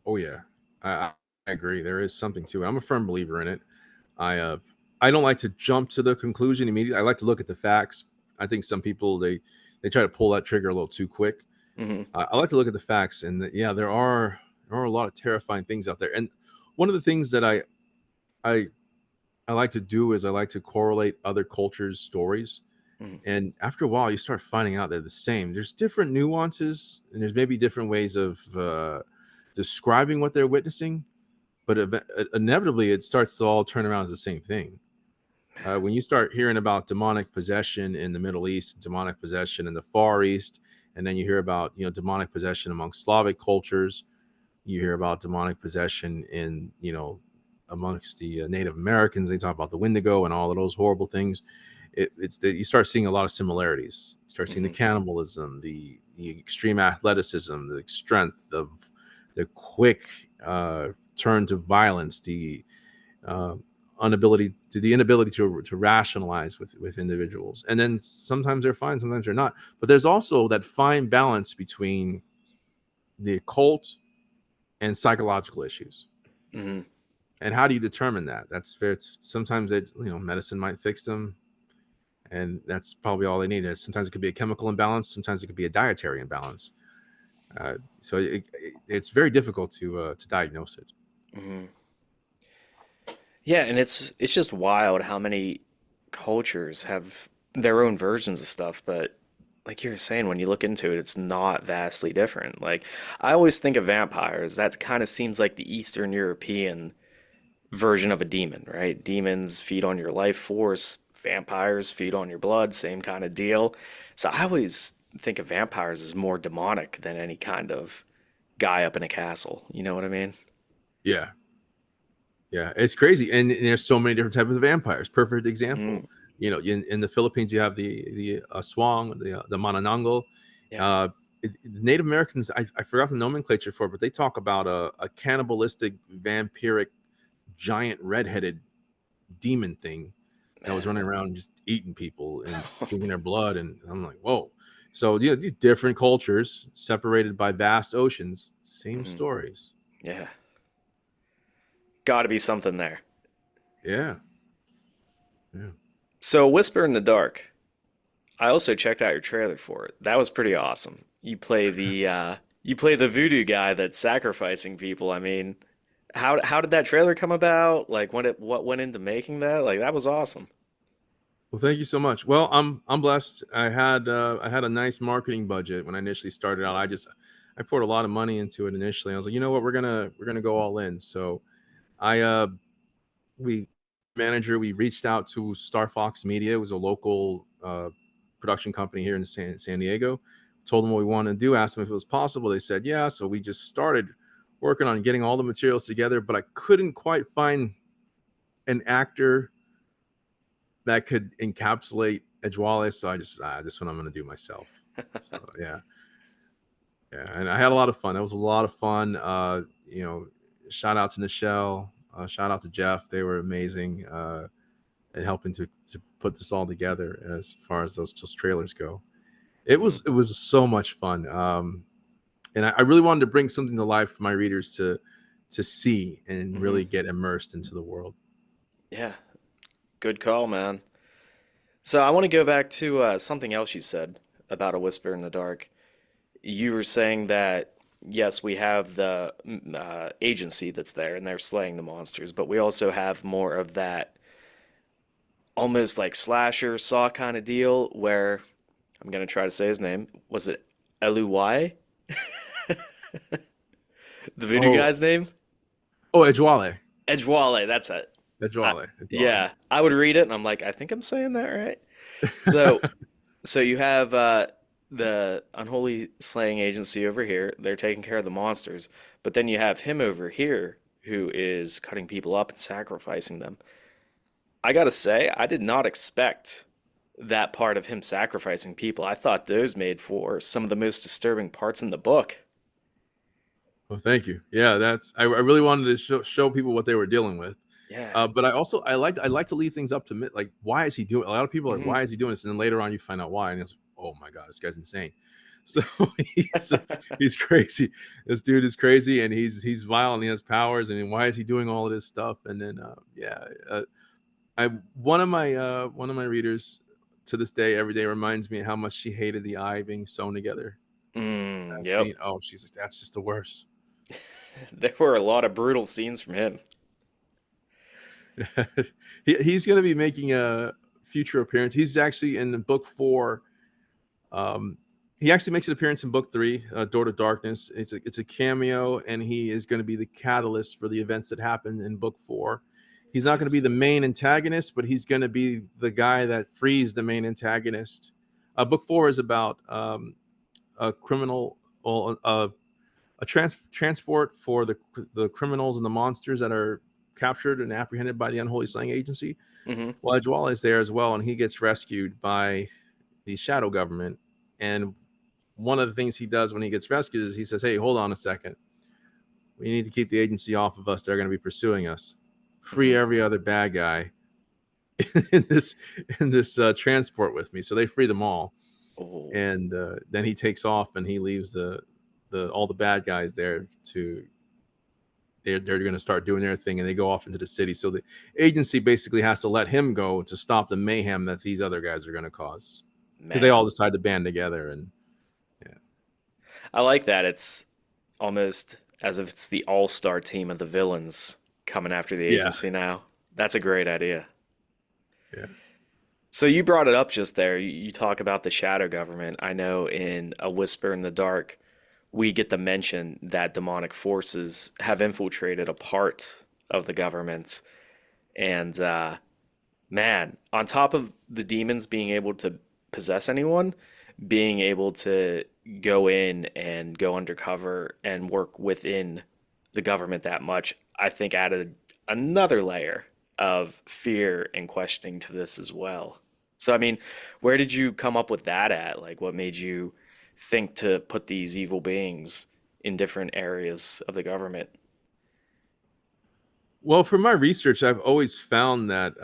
Oh yeah, I agree. There is something to it. I'm a firm believer in it. I I don't like to jump to the conclusion immediately. I like to look at the facts. I think some people they try to pull that trigger a little too quick. Hmm. I like to look at the facts, and yeah, there are a lot of terrifying things out there. And one of the things that I I like to do is I like to correlate other cultures' stories. Hmm. And after a while, you start finding out they're the same. There's different nuances, and there's maybe different ways of describing what they're witnessing, but inevitably, it starts to all turn around as the same thing. When you start hearing about demonic possession in the Middle East, demonic possession in the Far East, and then you hear about demonic possession among Slavic cultures, you hear about demonic possession in amongst the Native Americans. They talk about the Wendigo and all of those horrible things. You start seeing a lot of similarities. You start seeing the Hmm. cannibalism, the extreme athleticism, the strength of the quick turn to violence, uh, the inability to rationalize with individuals. And then sometimes they're fine, sometimes they're not. But there's also that fine balance between the occult and psychological issues. Hmm. And how do you determine that? That's fair. Sometimes medicine might fix them, and that's probably all they need. Sometimes it could be a chemical imbalance. Sometimes it could be a dietary imbalance. So it's very difficult to diagnose it. Hmm. Yeah, and it's just wild how many cultures have their own versions of stuff, but like you were saying, when you look into it, it's not vastly different. Like I always think of vampires, that kind of seems like the Eastern European version of a demon, right? Demons feed on your life force, vampires feed on your blood, same kind of deal. So I always think of vampires as more demonic than any kind of guy up in a castle. You know what I mean? Yeah, yeah, it's crazy, and there's so many different types of vampires. Perfect Mm, example. In the Philippines, you have the aswang, the manananggal. yeah. Uh, Native Americans, I forgot the nomenclature for it, but they talk about a cannibalistic, vampiric, giant red-headed demon thing that was Man. running around just eating people and drinking their blood. And I'm like, whoa. So these different cultures separated by vast oceans, same Hmm. stories. Yeah. Got to be something there. Yeah, yeah. So, Whisper in the Dark. I also checked out your trailer for it. That was pretty awesome. You play the voodoo guy that's sacrificing people. I mean, how did that trailer come about? Like what went into making that? Like that was awesome. Well, thank you so much. Well, I'm blessed. I had a nice marketing budget when I initially started out. I poured a lot of money into it initially. I was like, you know what, we're gonna go all in. So I we manager we reached out to Star Fox Media. It was a local production company here in San Diego. Told them what we wanted to do. Asked them if it was possible. They said yeah. So we just started working on getting all the materials together. But I couldn't quite find an actor that could encapsulate Edgewale. So I just this one I'm going to do myself. So yeah, and I had a lot of fun. It was a lot of fun. Shout out to Nichelle. Shout out to Jeff. They were amazing at helping to put this all together as far as those trailers go. It Mhm. was so much fun, and I really wanted to bring something to life for my readers to see and Mhm. really get immersed into the world. Yeah, good call, man. So I want to go back to something else you said about A Whisper in the Dark. You were saying that yes, we have the agency that's there and they're slaying the monsters, but we also have more of that almost like slasher saw kind of deal where I'm gonna try to say his name. Was it Eluwai? The voodoo Oh, guy's name? Edgewale, Edgewale, that's it. I, Edgewale. yeah, I would read it and I'm like, I think I'm saying that right. So, so you have the Unholy Slaying Agency over here. They're taking care of the monsters, but then you have him over here who is cutting people up and sacrificing them. I gotta say, I did not expect that part of him sacrificing people. I thought those made for some of the most disturbing parts in the book. Well, thank you. Yeah, I really wanted to show people what they were dealing with. Yeah. But I like to leave things up to like, why is he doing? A lot of people are like, Hmm. why is he doing this? And then later on, you find out why, and it's oh my god, this guy's insane. So he's he's crazy. This dude is crazy, and he's violent. He has powers, and why is he doing all of this stuff? And then I one of my readers to this day, every day reminds me how much she hated the eye being sewn together. Mm, That yep. scene, oh, she's like, that's just the worst. There were a lot of brutal scenes from him. He's going to be making a future appearance. He's actually in the book 4. Um, he actually makes an appearance in book 3, Door to Darkness. It's a cameo, and he is going to be the catalyst for the events that happen in book 4. He's not going to be Nice. the main antagonist, but he's going to be the guy that frees the main antagonist. Book 4 is about a criminal, well, a transport for the criminals and the monsters that are captured and apprehended by the Unholy Slaying Agency. Hmm. Well, Ajwala is there as well, and he gets rescued by the shadow government. And one of the things he does when he gets rescued is he says, "Hey, hold on a second. We need to keep the agency off of us. They're going to be pursuing us. Free Hmm. every other bad guy in this transport with me." So they free them all, Oh, and then he takes off and he leaves the all the bad guys there to they're going to start doing their thing, and they go off into the city. So the agency basically has to let him go to stop the mayhem that these other guys are going to cause, because they man. all decide to band together. And yeah, I like that. It's almost as if it's the all-star team of the villains coming after the yeah, agency now. That's a great idea. yeah, So you brought it up just there. You talk about the shadow government. I know in A Whisper in the Dark, we get the mention that demonic forces have infiltrated a part of the government. And man, on top of the demons being able to possess anyone, being able to go in and go undercover and work within the government that much, I think added another layer of fear and questioning to this as well. So, I mean, where did you come up with that at? Like, what made you think to put these evil beings in different areas of the government? well, from my research, I've always found that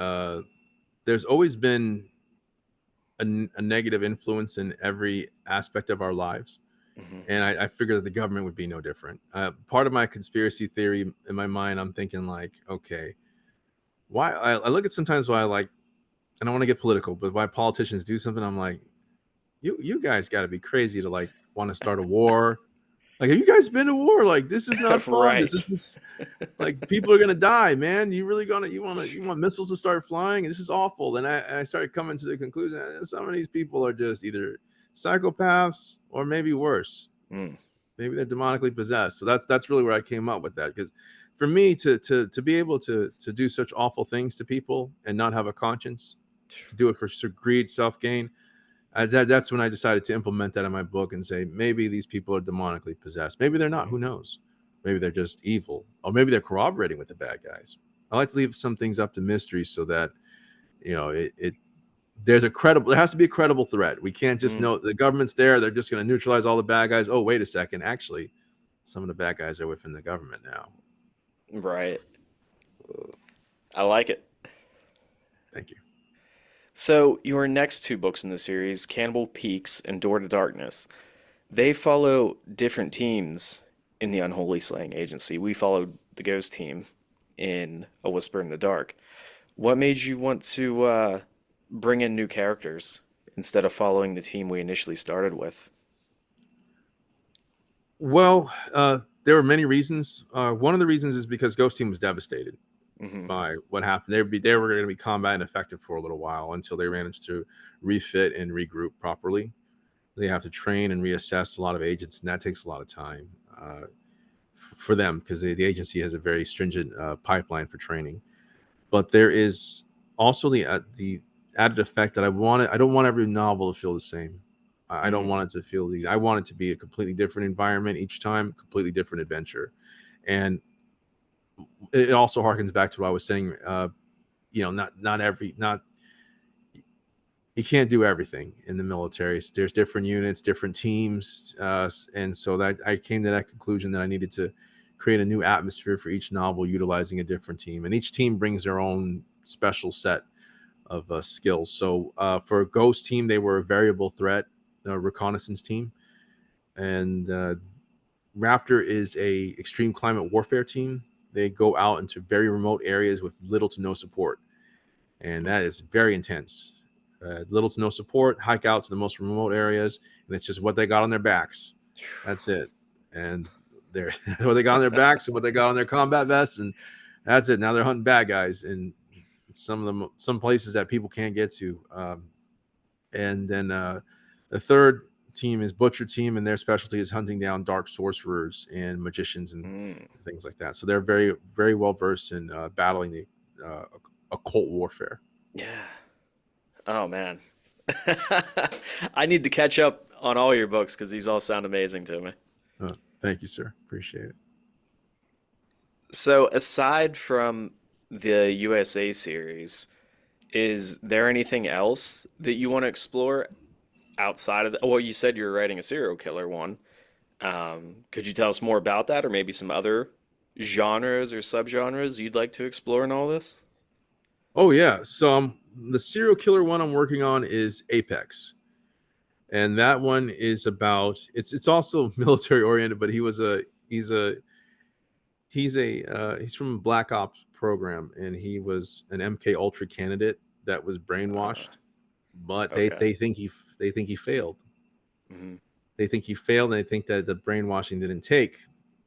there's always been a negative influence in every aspect of our lives. Hmm. And I figured that the government would be no different. Part of my conspiracy theory in my mind, I'm thinking like, okay, why I look at sometimes why, like, I don't want to get political, but why politicians do something, I'm like, you guys got to be crazy to like want to start a war. Like, have you guys been to war? Like, this is not fun. This Right. is this like people are gonna die, man. You really gonna you want missiles to start flying? This is awful. And I started coming to the conclusion that some of these people are just either psychopaths or maybe worse. Mm. Maybe they're demonically possessed. So that's really where I came up with that. Because for me to be able to do such awful things to people and not have a conscience, to do it for greed, self gain, that's when I decided to implement that in my book and say maybe these people are demonically possessed. Maybe they're not. Mhm. Who knows? Maybe they're just evil, or maybe they're corroborating with the bad guys. I like to leave some things up to mystery so that it there's a credible. There has to be a credible threat. We can't just Mm. know the government's there. They're just going to neutralize all the bad guys. Oh, wait a second. Actually, some of the bad guys are within the government now. Right. I like it. Thank you. So, your next two books in the series, Cannibal Peaks and Door to Darkness, they follow different teams in the Unholy Slaying Agency. We followed the Ghost team in A Whisper in the Dark. What made you want to bring in new characters instead of following the team we initially started with? Well, there were many reasons. One of the reasons is because Ghost Team was devastated Hmm. by what happened. They were going to be combat ineffective for a little while until they managed to refit and regroup properly. They have to train and reassess a lot of agents, and that takes a lot of time for them because the agency has a very stringent pipeline for training. But there is also the added effect that I don't want every novel to feel the same. I don't Mm. want it to feel these. I want it to be a completely different environment each time, completely different adventure, and it also harkens back to what I was saying. Not every not you can't do everything in the military. There's different units, different teams, and so that I came to that conclusion that I needed to create a new atmosphere for each novel, utilizing a different team, and each team brings their own special set of skills. So for a Ghost team, they were a variable threat reconnaissance team, and Raptor is a extreme climate warfare team. They go out into very remote areas with little to no support. and that is very intense. Little to no support, hike out to the most remote areas, and it's just what they got on their backs. That's it. And they're what they got on their backs and what they got on their combat vests, and that's it. Now they're hunting bad guys in some places that people can't get to. And then the third team is Butcher Team, and their specialty is hunting down dark sorcerers and magicians and Mm. things like that. So they're very, very well versed in battling the occult warfare. Yeah. Oh man. I need to catch up on all your books because these all sound amazing to me. Thank you, sir. Appreciate it. So, aside from the USA series, is there anything else that you want to explore outside of the, well, you said you're writing a serial killer one. Could you tell us more about that or maybe some other genres or subgenres you'd like to explore in all this? Oh yeah. So the serial killer one I'm working on is Apex, and that one is about it's also military oriented, but he's a he's from a Black Ops program, and he was an MK Ultra candidate that was Uh, brainwashed, but okay. they think he failed. Hmm. They think he failed, and they think that the brainwashing didn't take.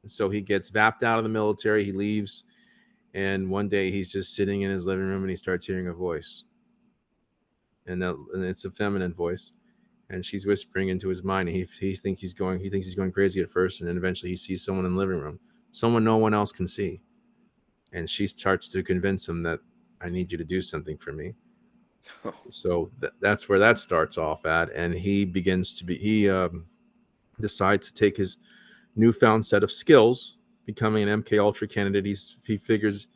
So he gets vapped out of the military. He leaves, and one day he's just sitting in his living room, and he starts hearing a voice, and it's a feminine voice, and she's whispering into his mind. And he thinks he's going crazy at first, and then eventually he sees someone in the living room, someone no one else can see, and she starts to convince him that I need you to do something for me. So that's where that starts off at, and he decides to take his newfound set of skills, becoming an MK Ultra candidate. He figures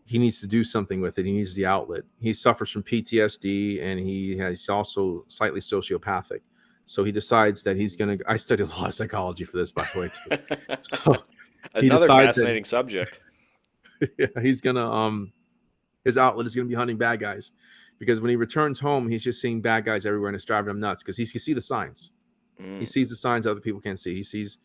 he needs to do something with it. He needs the outlet. He suffers from PTSD, and he's also slightly sociopathic. So he decides that he's gonna. I studied a lot of psychology for this, by the way, too. So he Another decides that fascinating subject. he's gonna his outlet is gonna be hunting bad guys, because when he returns home, he's just seeing bad guys everywhere, and it's driving him nuts because he can see the signs. He Mm. sees the signs other people can't see. He sees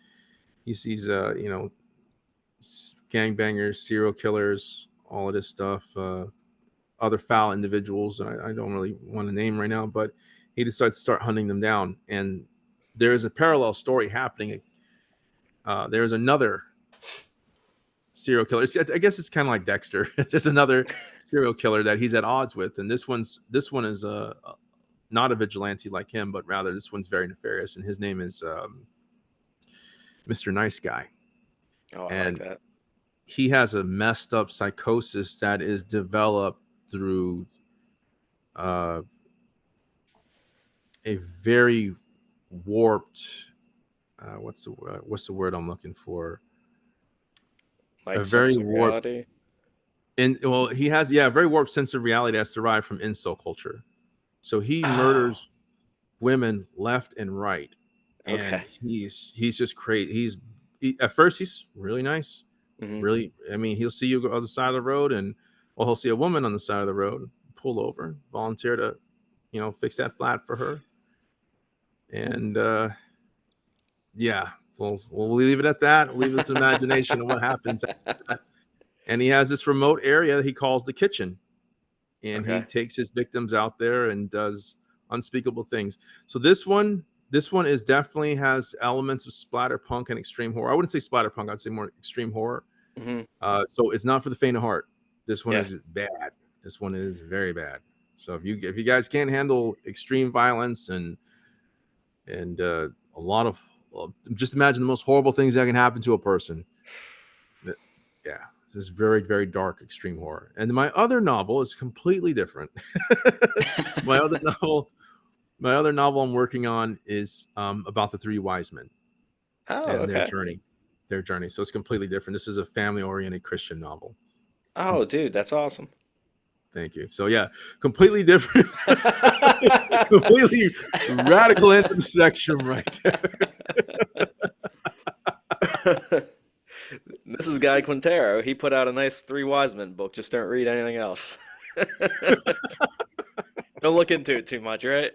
gangbangers, serial killers, all of this stuff, other foul individuals that I don't really want to name right now, but he decides to start hunting them down. And there is a parallel story happening. There's another serial killer. I guess it's kind of like Dexter. There's another serial killer that he's at odds with, and this one is not a vigilante like him, but rather this one's very nefarious, and his name is Mr. Nice Guy. Oh, I like And that. he has a messed up psychosis that is developed through uh, a very warped what's the word I'm looking for? A Like very sense of warped reality. and well, he has a very warped sense of reality that's derived from incel culture. So he Oh, murders women left and right, and okay. he's just crazy. At first he's really nice, Hmm. really. I mean, he'll see you on the side of the road, and well, he'll see a woman on the side of the road, pull over, volunteer to fix that flat for her, and yeah, we'll leave it at that. We'll leave it to imagination of what happens. And he has this remote area that he calls the kitchen, and he Okay. takes his victims out there and does unspeakable things. So this one is definitely has elements of splatterpunk and extreme horror. I wouldn't say splatterpunk, I'd say more extreme horror. Hmm. So it's not for the faint of heart. This one Yeah. is bad. This one is very bad. So if you guys can't handle extreme violence and a lot of, well, just imagine the most horrible things that can happen to a person. Yeah, this is very, very dark extreme horror. And my other novel is completely different. my other novel, my other novel I'm working on is about the three wise men Oh, and their okay. journey. Their journey. So it's completely different. This is a family-oriented Christian novel. Com- Oh, dude, that's awesome. Thank you. So yeah, completely different, completely radical end of the spectrum right there. This is Guy Quintero. He put out a nice Three Wise Men book. Just don't read anything else. Don't look into it too much, right?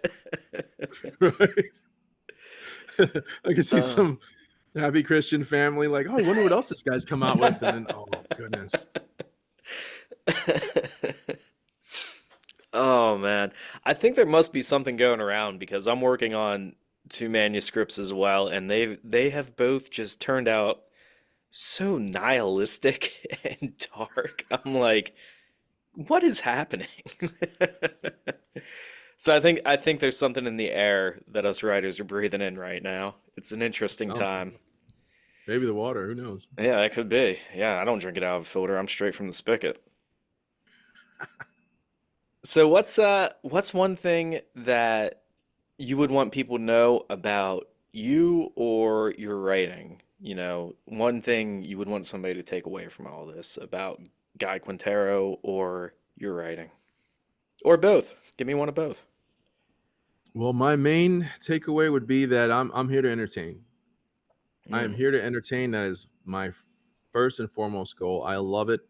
Right. I can see Uh, some happy Christian family like, oh, I wonder what else this guy's come out with, and then oh goodness. Oh man, I think there must be something going around because I'm working on two manuscripts as well, and they have both just turned out so nihilistic and dark. I'm like, what is happening? So I think there's something in the air that us writers are breathing in right now. It's an interesting Sounds time. maybe the water. Who knows? Yeah, that could be. Yeah, I don't drink it out of a filter. I'm straight from the spigot. So what's one thing that you would want people to know about you or your writing? You know, one thing you would want somebody to take away from all this about Guy Quintero or your writing. Or both. Give me one of both. Well, my main takeaway would be that I'm here to entertain. I am Mm, here to entertain. That is my first and foremost goal. I love it.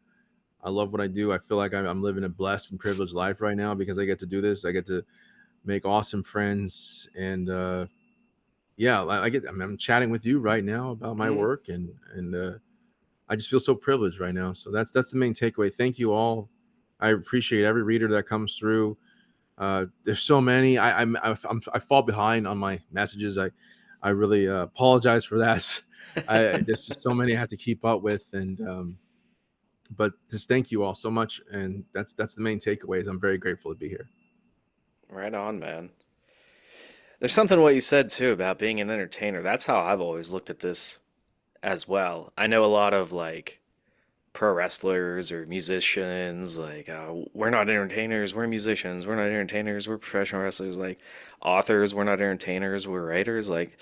I love what I do. I feel like I'm living a blessed and privileged life right now because I get to do this. I get to make awesome friends, and yeah, I'm chatting with you right now about my mm, work, and I just feel so privileged right now. So that's the main takeaway. Thank you all. I appreciate every reader that comes through. There's so many. I fall behind on my messages. I really apologize for that. There's just so many I have to keep up with, and but just thank you all so much, and that's the main takeaway. Is I'm very grateful to be here. right on, man. There's something what you said too about being an entertainer. That's how I've always looked at this as well. I know a lot of like pro wrestlers or musicians, like, we're not entertainers, we're musicians. We're not entertainers, we're professional wrestlers. Like, authors, we're not entertainers, we're writers. Like,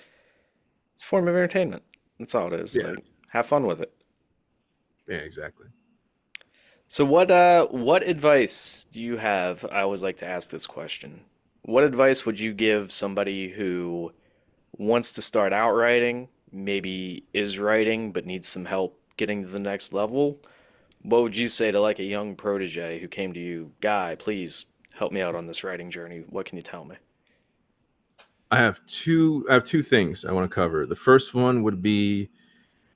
it's a form of entertainment. That's all it is. Yeah, Like, have fun with it. yeah, exactly. So what advice do you have? I always like to ask this question. What advice would you give somebody who wants to start out writing, maybe is writing but needs some help getting to the next level? What would you say to like a young protege who came to you, Guy, please help me out on this writing journey? What can you tell me? I have two things I want to cover. The first one would be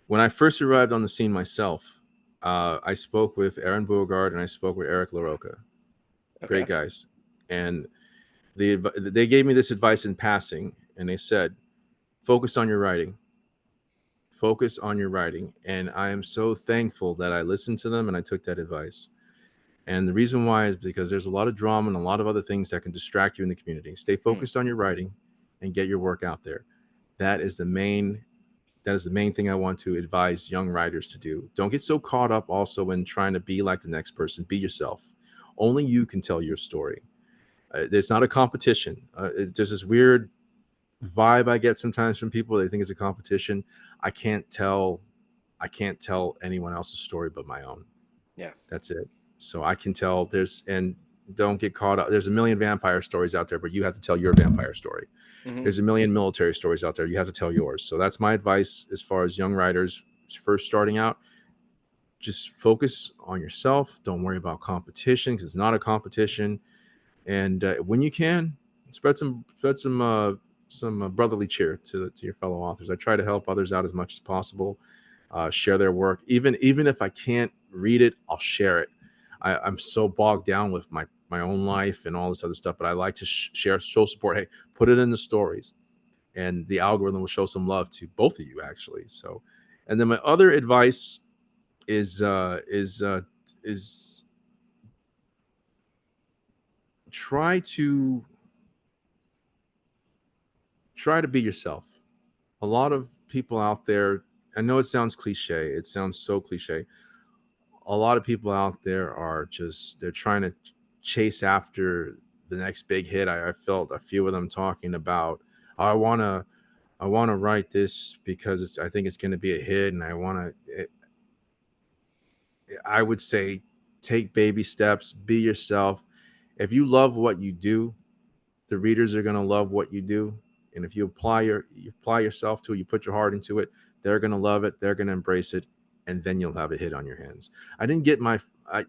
when I first arrived on the scene myself. I spoke with Aaron Boegard and I spoke with Eric LaRocca. Great Okay. guys, and they gave me this advice in passing, and they said, "Focus on your writing. Focus on your writing." And I am so thankful that I listened to them and I took that advice. And the reason why is because there's a lot of drama and a lot of other things that can distract you in the community. Stay Hmm. focused on your writing and get your work out there. That is the main that is the main thing I want to advise young writers to do. Don't get so caught up also in trying to be like the next person. Be yourself. Only you can tell your story. It's not a competition. There's this weird vibe I get sometimes from people. They think it's a competition. I can't tell. I can't tell anyone else's story but my own. Yeah. That's it. So I can tell and don't get caught up. There's a million vampire stories out there, but you have to tell your vampire story. Hmm. There's a million military stories out there. You have to tell yours. So that's my advice as far as young writers first starting out. Just focus on yourself. Don't worry about competition because it's not a competition. And when you can, spread some brotherly cheer to your fellow authors. I try to help others out as much as possible. Share their work, even if I can't read it, I'll share it. I'm so bogged down with my own life and all this other stuff, but I like to share, show support. Hey, put it in the stories, and the algorithm will show some love to both of you actually. So, and then my other advice is uh, is uh, is try to try to be yourself. A lot of people out there, I know it sounds cliche. It sounds so cliche. A lot of people out there are just they're trying to chase after the next big hit. I felt a few of them talking about I want to write this because I think it's going to be a hit, and I would say take baby steps, be yourself. If you love what you do, the readers are going to love what you do, and if you apply yourself to it, you put your heart into it, they're going to love it, they're going to embrace it, and then you'll have a hit on your hands. I didn't get my I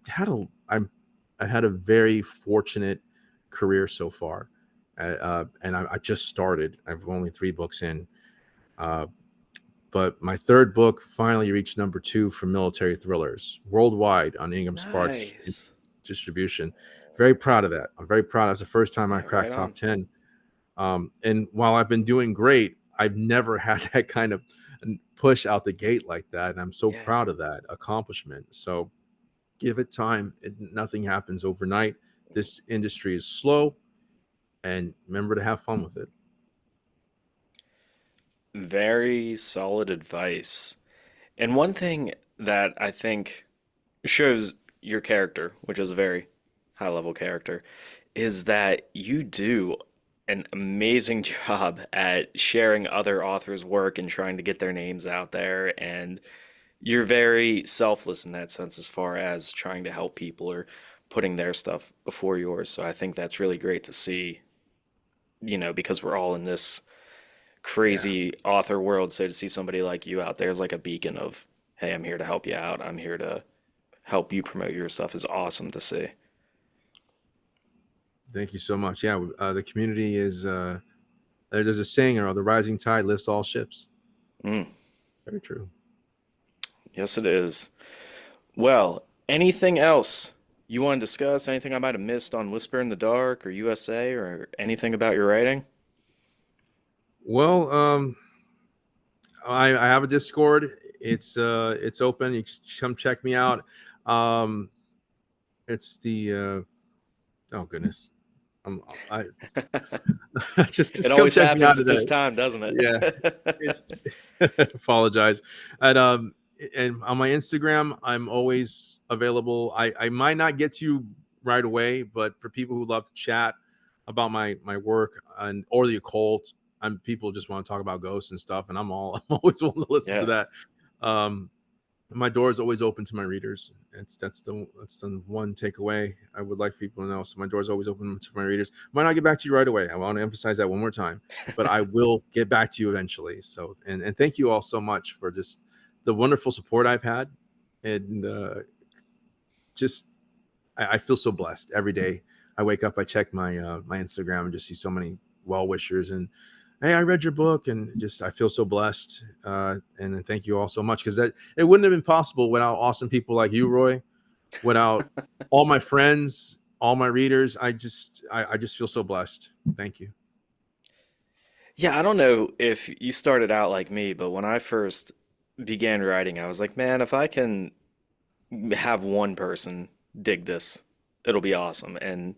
had a I had a very fortunate career so far, and I just started. I've only 3 books in, uh, but my third book finally reached #2 for military thrillers worldwide on Ingham Sparks Nice. distribution. very proud of that. I'm very proud. That's the first time I Yeah, right cracked on. top 10. And while I've been doing great, I've never had that kind of push out the gate like that. And I'm so Yeah. proud of that accomplishment. So give it time. Nothing happens overnight. This industry is slow, and remember to have fun with it. Very solid advice. And one thing that I think shows your character, which is a very high level character, is that you do an amazing job at sharing other authors' work and trying to get their names out there. And you're very selfless in that sense as far as trying to help people or putting their stuff before yours. So I think that's really great to see, because we're all in this Yeah. crazy author world. So to see somebody like you out there is like a beacon of, hey, I'm here to help you out. I'm here to help you promote your stuff is awesome to see. Thank you so much. Yeah, the community is. There's a saying, or the rising tide lifts all ships. Mm, Very true. yes, it is. Well, anything else you want to discuss? Anything I might have missed on Whisper in the Dark or USA or anything about your writing? Well, I have a Discord. It's open. You can come check me out. Um, it's the oh goodness, I It just come always check me out happens at today. this time, doesn't Yeah, it? it's apologize. And on my Instagram, I'm always available. I might not get to you right away, but for people who love to chat about my work and or the occult, I'm people just want to talk about ghosts and stuff, and I'm always willing to listen to Yeah. that. Um, my door is always open to my readers. That's the one takeaway I would like people to know. So my door is always open to my readers. Might not get back to you right away. I want to emphasize that one more time, but I will get back to you eventually. So and thank you all so much for just the wonderful support I've had, and just I feel so blessed every day. I wake up, I check my Instagram, and just see so many well wishers and hey, I read your book, and just I feel so blessed. And thank you all so much because that it wouldn't have been possible without awesome people like you, Roy, without all my friends, all my readers. I just feel so blessed. Thank you. Yeah, I don't know if you started out like me, but when I first began writing, I was like, man, if I can have one person dig this, it'll be awesome. And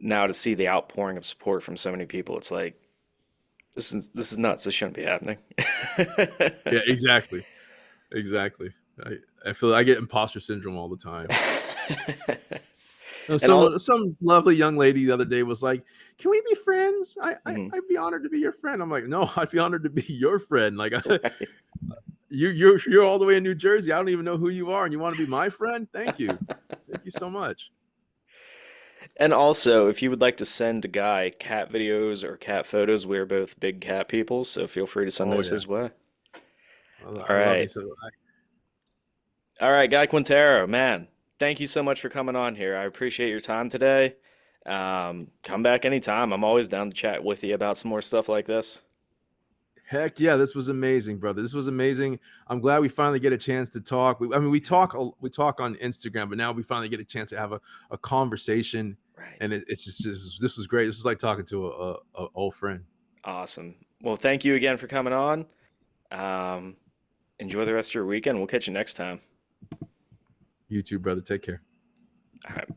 now to see the outpouring of support from so many people, it's like this is nuts. This shouldn't be happening. Yeah, exactly, exactly. I feel I get imposter syndrome all the time. And all, Some lovely young lady the other day was like, "Can we be friends? mhm, I'd be honored to be your friend." I'm like, "No, I'd be honored to be your friend. Like, right. you're all the way in New Jersey. I don't even know who you are, and you want to be my friend? Thank you so much." And also, if you would like to send Guy cat videos or cat photos, we're both big cat people, so feel free to send Oh those yeah, his way. I All love me right. so. All right, Guy Quintero, man, thank you so much for coming on here. I appreciate your time today. Come back anytime. I'm always down to chat with you about some more stuff like this. Heck yeah, this was amazing, brother. This was amazing. I'm glad we finally get a chance to talk. I mean, Yeah, we talk on Instagram, but now we finally get a chance to have a conversation, right. and it's just this was great. This was like talking to a old friend. Awesome. Well, thank you again for coming on. Um, enjoy the rest of your weekend. We'll catch you next time. You too, brother. Take care. All right.